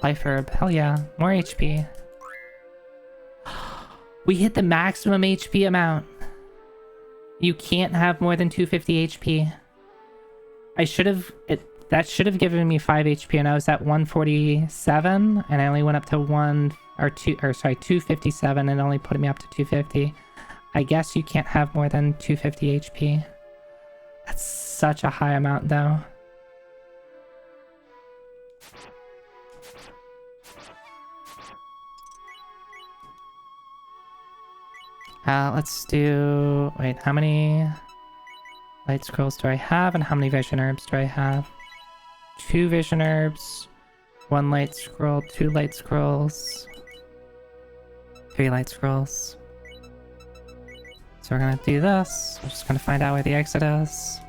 Life herb. Hell yeah. More HP. We hit the maximum HP amount. You can't have more than 250 HP. That should have given me 5 HP and I was at 147 and I only went up to 257 and only put me up to 250. I guess you can't have more than 250 HP. That's such a high amount though. Let's do... Wait, how many light scrolls do I have and how many vision herbs do I have? 2 vision herbs, 1 light scroll, 2 light scrolls, 3 light scrolls. So we're gonna do this. We're just gonna find out where the exit is.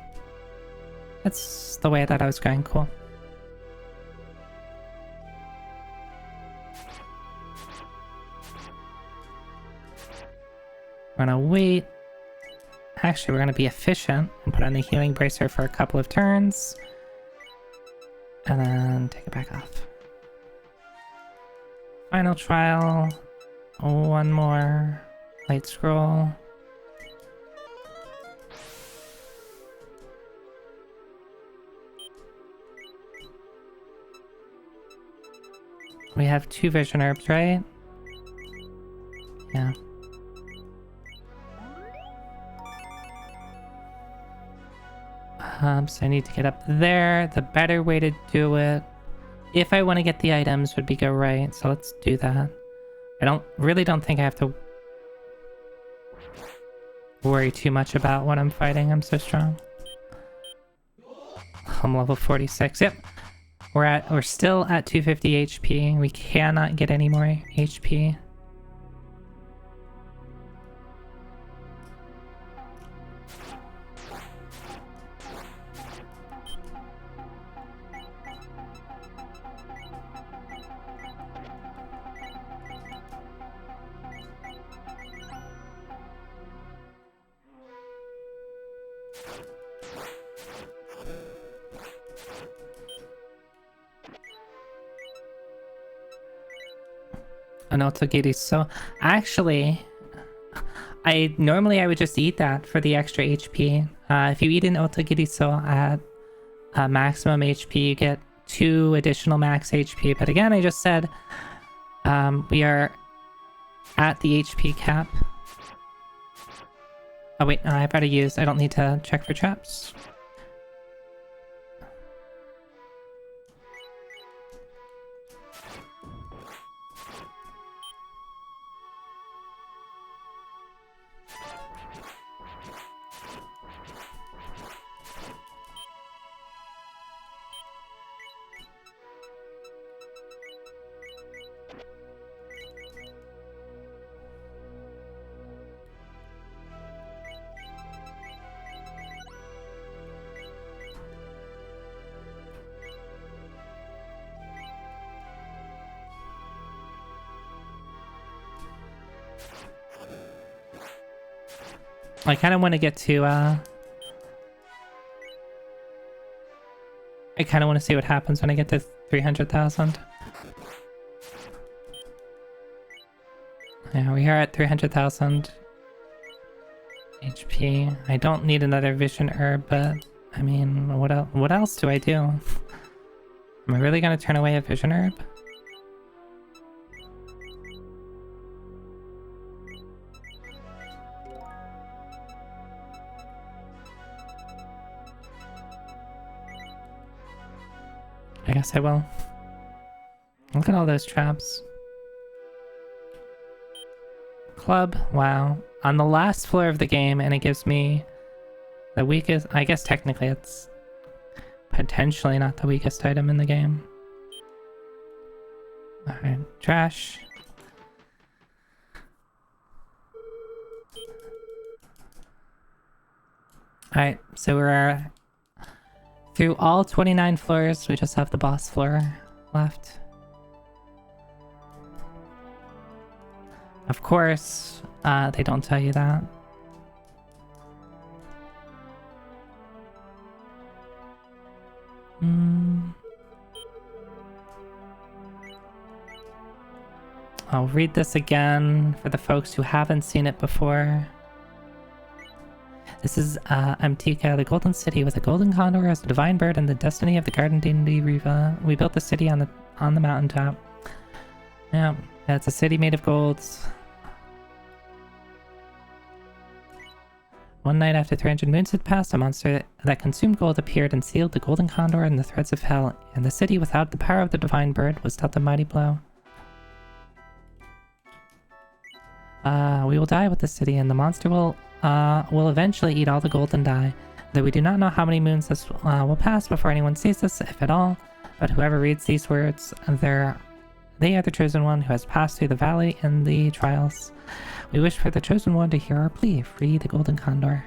That's the way that I was going. Cool. We're gonna wait. Actually, we're gonna be efficient and put on the healing bracer for a couple of turns. And then take it back off. Final trial. One more light scroll. We have 2 vision herbs, right? Yeah. So I need to get up there. The better way to do it, if I want to get the items, would be go right. So let's do that. I really don't think I have to worry too much about what I'm fighting. I'm so strong. I'm level 46. Yep. We're still at 250 HP. We cannot get any more HP. An otogiri. So actually, I would just eat that for the extra HP. If you eat an otogiri so at maximum HP, you get 2 additional max HP. But again, I just said we are at the HP cap. Oh wait, no, I've already used. I don't need to check for traps. I kind of want to get to, I kind of want to see what happens when I get to 300,000. Yeah, we are at 300,000 HP. I don't need another vision herb, but, I mean, what else do I do? Am I really going to turn away a vision herb? I guess I will. Look at all those traps. Club, wow. On the last floor of the game, and it gives me the weakest... I guess technically it's potentially not the weakest item in the game. Alright, trash. Alright, so we're through all 29 floors. We just have the boss floor left. Of course, they don't tell you that. I'll read this again for the folks who haven't seen it before. This is Amtika, the golden city with a golden condor as the divine bird and the destiny of the garden deity Riva. We built the city on the mountaintop. Yeah, it's a city made of gold. One night after 300 moons had passed, a monster that consumed gold appeared and sealed the golden condor in the threads of hell, and the city without the power of the divine bird was dealt a mighty blow. We will die with the city, and the monster will eventually eat all the gold and die. Though we do not know how many moons this will pass before anyone sees this, if at all. But whoever reads these words, they are the chosen one who has passed through the valley in the trials. We wish for the chosen one to hear our plea, free the golden condor.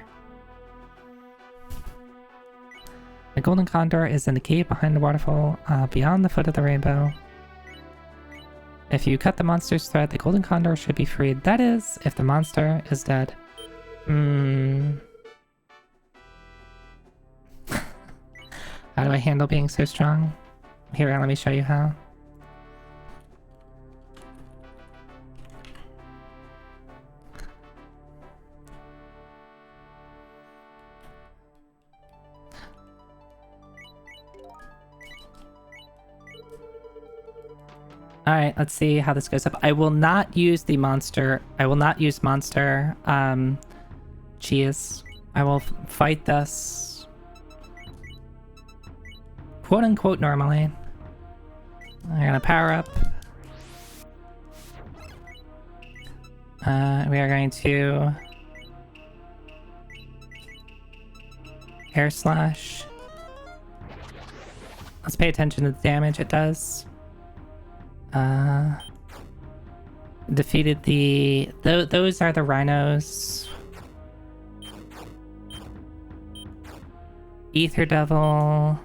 The golden condor is in the cave behind the waterfall, beyond the foot of the rainbow. If you cut the monster's thread, the golden condor should be freed. That is, if the monster is dead. How do I handle being so strong? Here, let me show you how. Alright, let's see how this goes up. I will not use the monster. I will not use monster cheese. I will fight this quote unquote normally. I'm gonna power up. We are going to air slash. Let's pay attention to the damage it does. Defeated the... those are the rhinos. Ether Devil.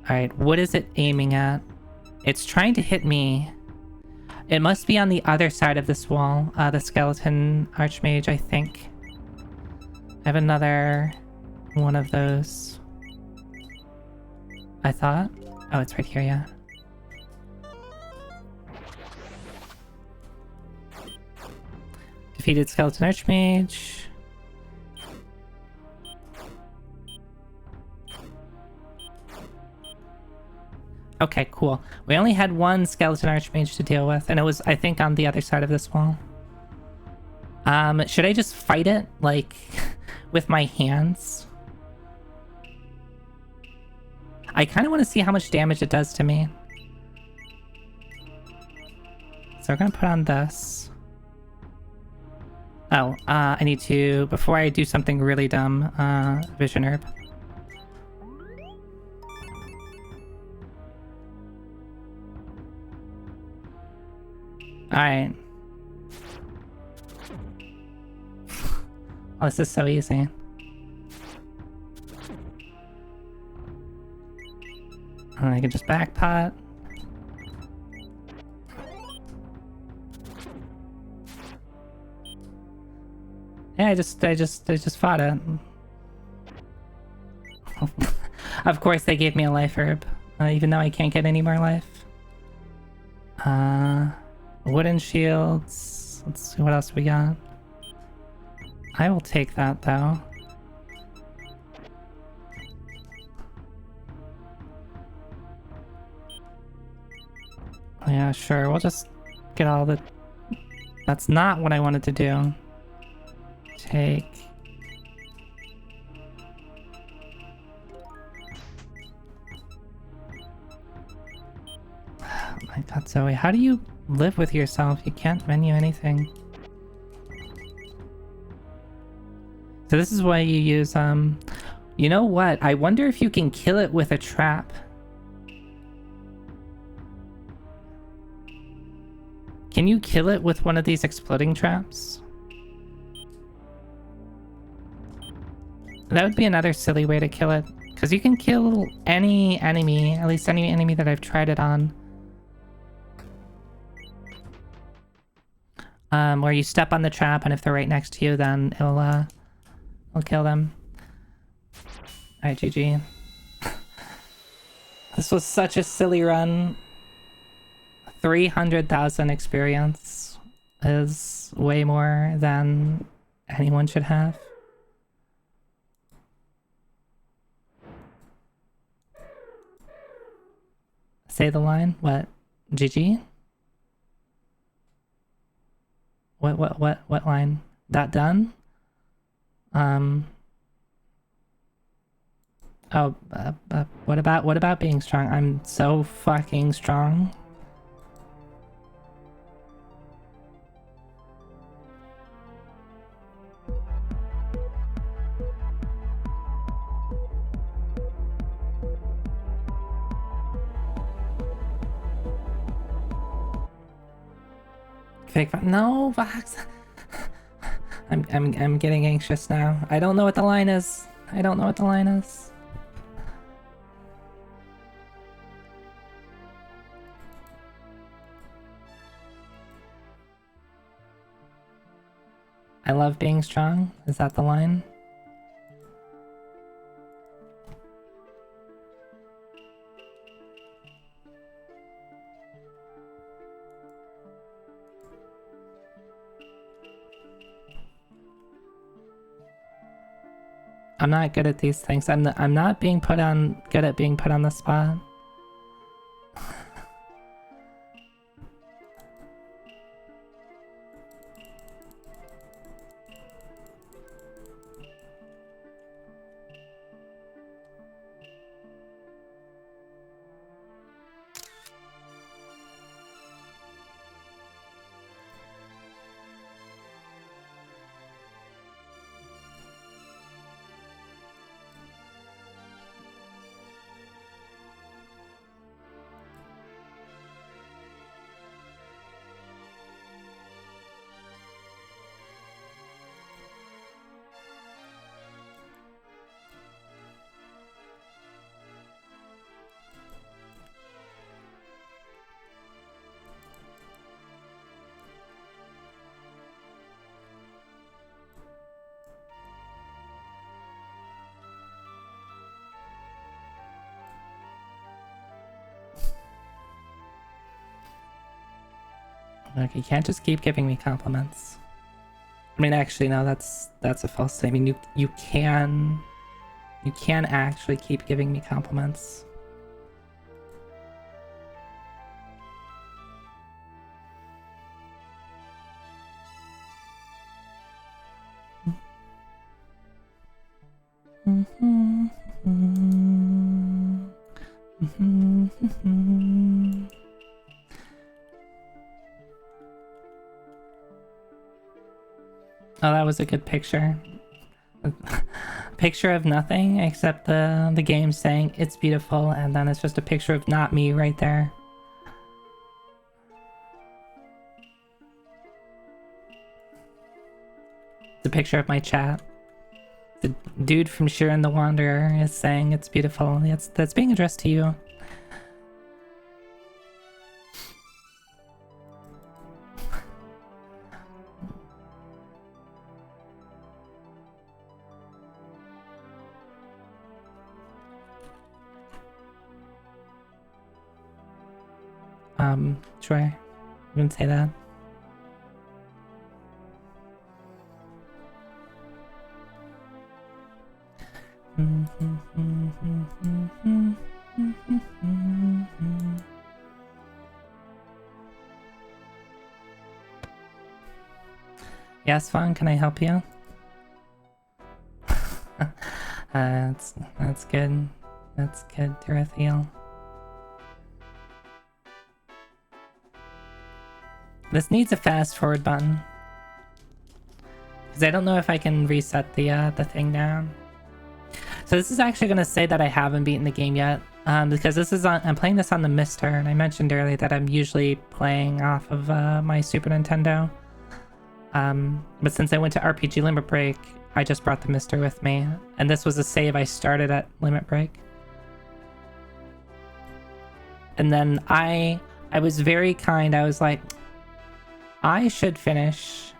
Alright, what is it aiming at? It's trying to hit me. It must be on the other side of this wall. The skeleton archmage, I think. I have another one of those. I thought. Oh, it's right here, yeah. Defeated skeleton archmage. Okay, cool. We only had one skeleton archmage to deal with, and it was, I think, on the other side of this wall. Should I just fight it, like, with my hands? I kind of want to see how much damage it does to me. So we're gonna put on this. Oh, I need to, before I do something really dumb, Vision Herb. Alright. Oh, this is so easy. And I can just backpot. Yeah, I just fought it. Of course they gave me a life herb, even though I can't get any more life. Wooden shields. Let's see what else we got. I will take that though. Yeah, sure. We'll just get all the... That's not what I wanted to do. Take... Oh my god, Zoe, how do you live with yourself? You can't menu anything. So this is why you use, you know what? I wonder if you can kill it with a trap. Can you kill it with one of these exploding traps? That would be another silly way to kill it. Because you can kill any enemy, at least any enemy that I've tried it on. Where you step on the trap, and if they're right next to you, then it'll kill them. Alright, GG. This was such a silly run. 300,000 experience is way more than anyone should have. Say the line? What? GG? What line? That done? Oh, what about being strong? I'm so fucking strong. Fake no, Vox. I'm getting anxious now. I don't know what the line is. I don't know what the line is. I love being strong. Is that the line? I'm not good at these things. I'm not being good at being put on the spot. Look, you can't just keep giving me compliments. I mean, actually, no, that's a false statement. You can actually keep giving me compliments. Oh, that was a good picture. Picture of nothing except the game saying it's beautiful, and then it's just a picture of not me right there. It's a picture of my chat. The dude from Shiren the Wanderer is saying it's beautiful. That's being addressed to you. Sure. You wouldn't say that. Yes, Fawn, can I help you? That's good. That's good, Dorithiel. This needs a fast forward button. Because I don't know if I can reset the thing down. So this is actually going to say that I haven't beaten the game yet. Because this is I'm playing this on the Mister, and I mentioned earlier that I'm usually playing off of my Super Nintendo. But since I went to RPG Limit Break, I just brought the Mister with me. And this was a save I started at Limit Break. And then I was very kind. I was like, I should finish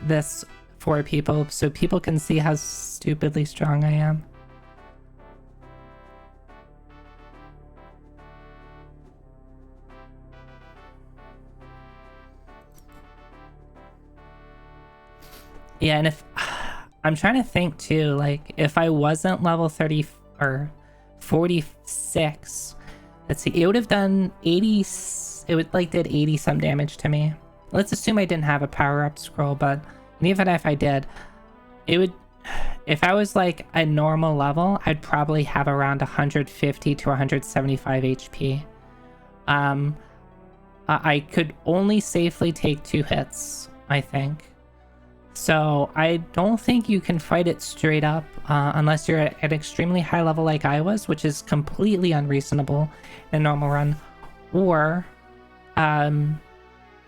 this for people so people can see how stupidly strong I am. Yeah, and if I'm trying to think too, like if I wasn't level 30 or 46, let's see, it would have done 80, it would like did 80 some damage to me. Let's assume I didn't have a power-up scroll, but even if I did, it would, if I was like a normal level, I'd probably have around 150 to 175 HP. I could only safely take 2 hits, I think. So I don't think you can fight it straight up unless you're at an extremely high level like I was, which is completely unreasonable in a normal run, or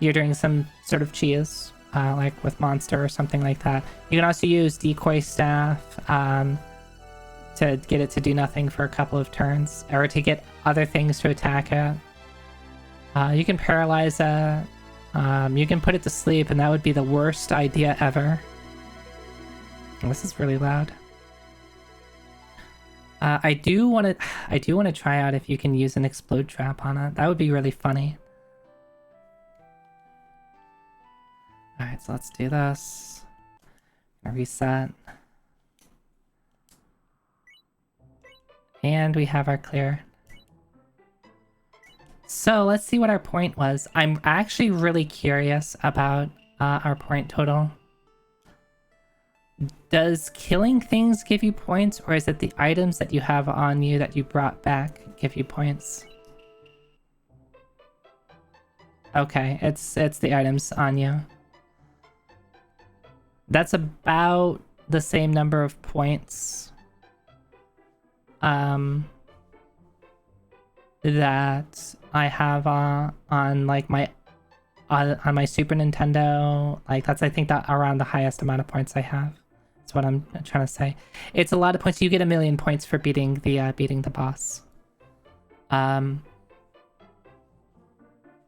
you're doing some sort of cheese, like with Monster or something like that. You can also use Decoy Staff to get it to do nothing for a couple of turns, or to get other things to attack it. You can paralyze it. You can put it to sleep, and that would be the worst idea ever. This is really loud. I do want to try out if you can use an explode trap on it. That would be really funny. All right, so let's do this. Reset. And we have our clear. So let's see what our point was. I'm actually really curious about our point total. Does killing things give you points, or is it the items that you have on you that you brought back give you points? Okay, it's the items on you. That's about the same number of points that I have on like my on my Super Nintendo. Like that's, I think, that around the highest amount of points I have. That's what I'm trying to say. It's a lot of points. You get 1,000,000 points for beating the boss.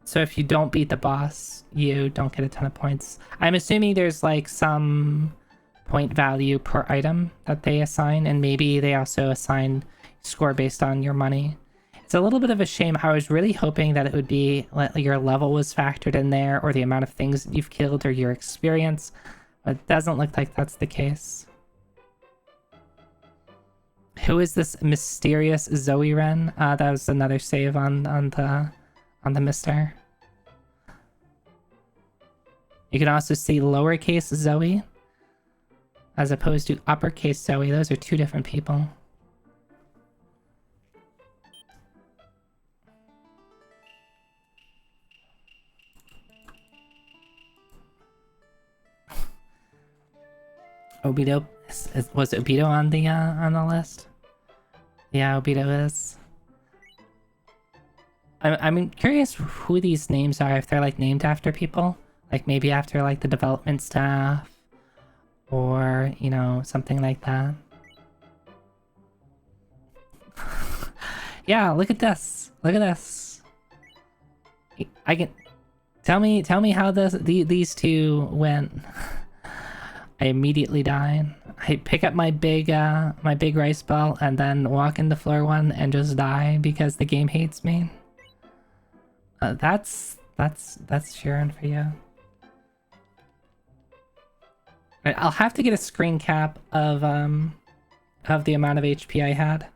So if you don't beat the boss, you don't get a ton of points. I'm assuming there's like some point value per item that they assign, and maybe they also assign score based on your money. It's a little bit of a shame. I was really hoping that it would be like your level was factored in there, or the amount of things that you've killed, or your experience. But it doesn't look like that's the case. Who is this mysterious Zoi Ren? That was another save on the Mister. You can also see lowercase Zoe as opposed to uppercase Zoe. Those are two different people. Obito was Obito on the list? Yeah, Obito is. I'm curious who these names are, if they're like named after people, like maybe after like the development staff, or you know, something like that. Yeah, look at this. Look at this. I can tell me how these two went. I immediately died. I pick up my big rice ball and then walk into floor 1 and just die because the game hates me. That's Shiren for you. Right, I'll have to get a screen cap of the amount of HP I had.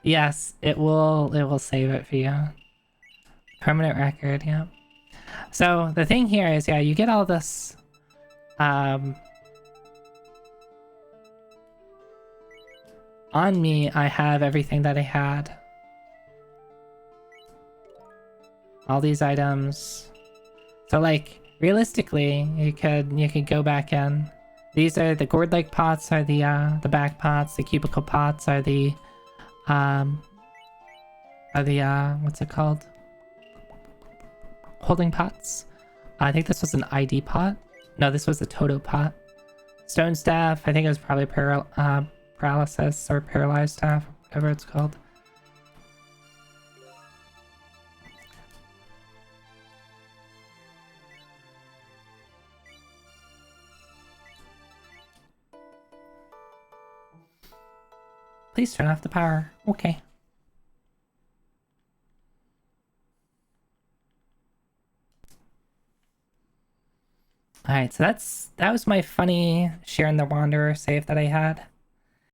Yes, it will save it for you. Permanent record, yeah. So the thing here is, yeah, you get all this on me. I have everything that I had. All these items. So like realistically, you could go back in. These are the gourd like pots, are the back pots. The cubicle pots are the what's it called? Holding pots. I think this was an ID pot. No, this was a Toto pot. Stone staff. I think it was probably paralysis or paralyzed staff, whatever it's called. Please turn off the power. Okay. Alright, so that was my funny Shiren the Wanderer save that I had.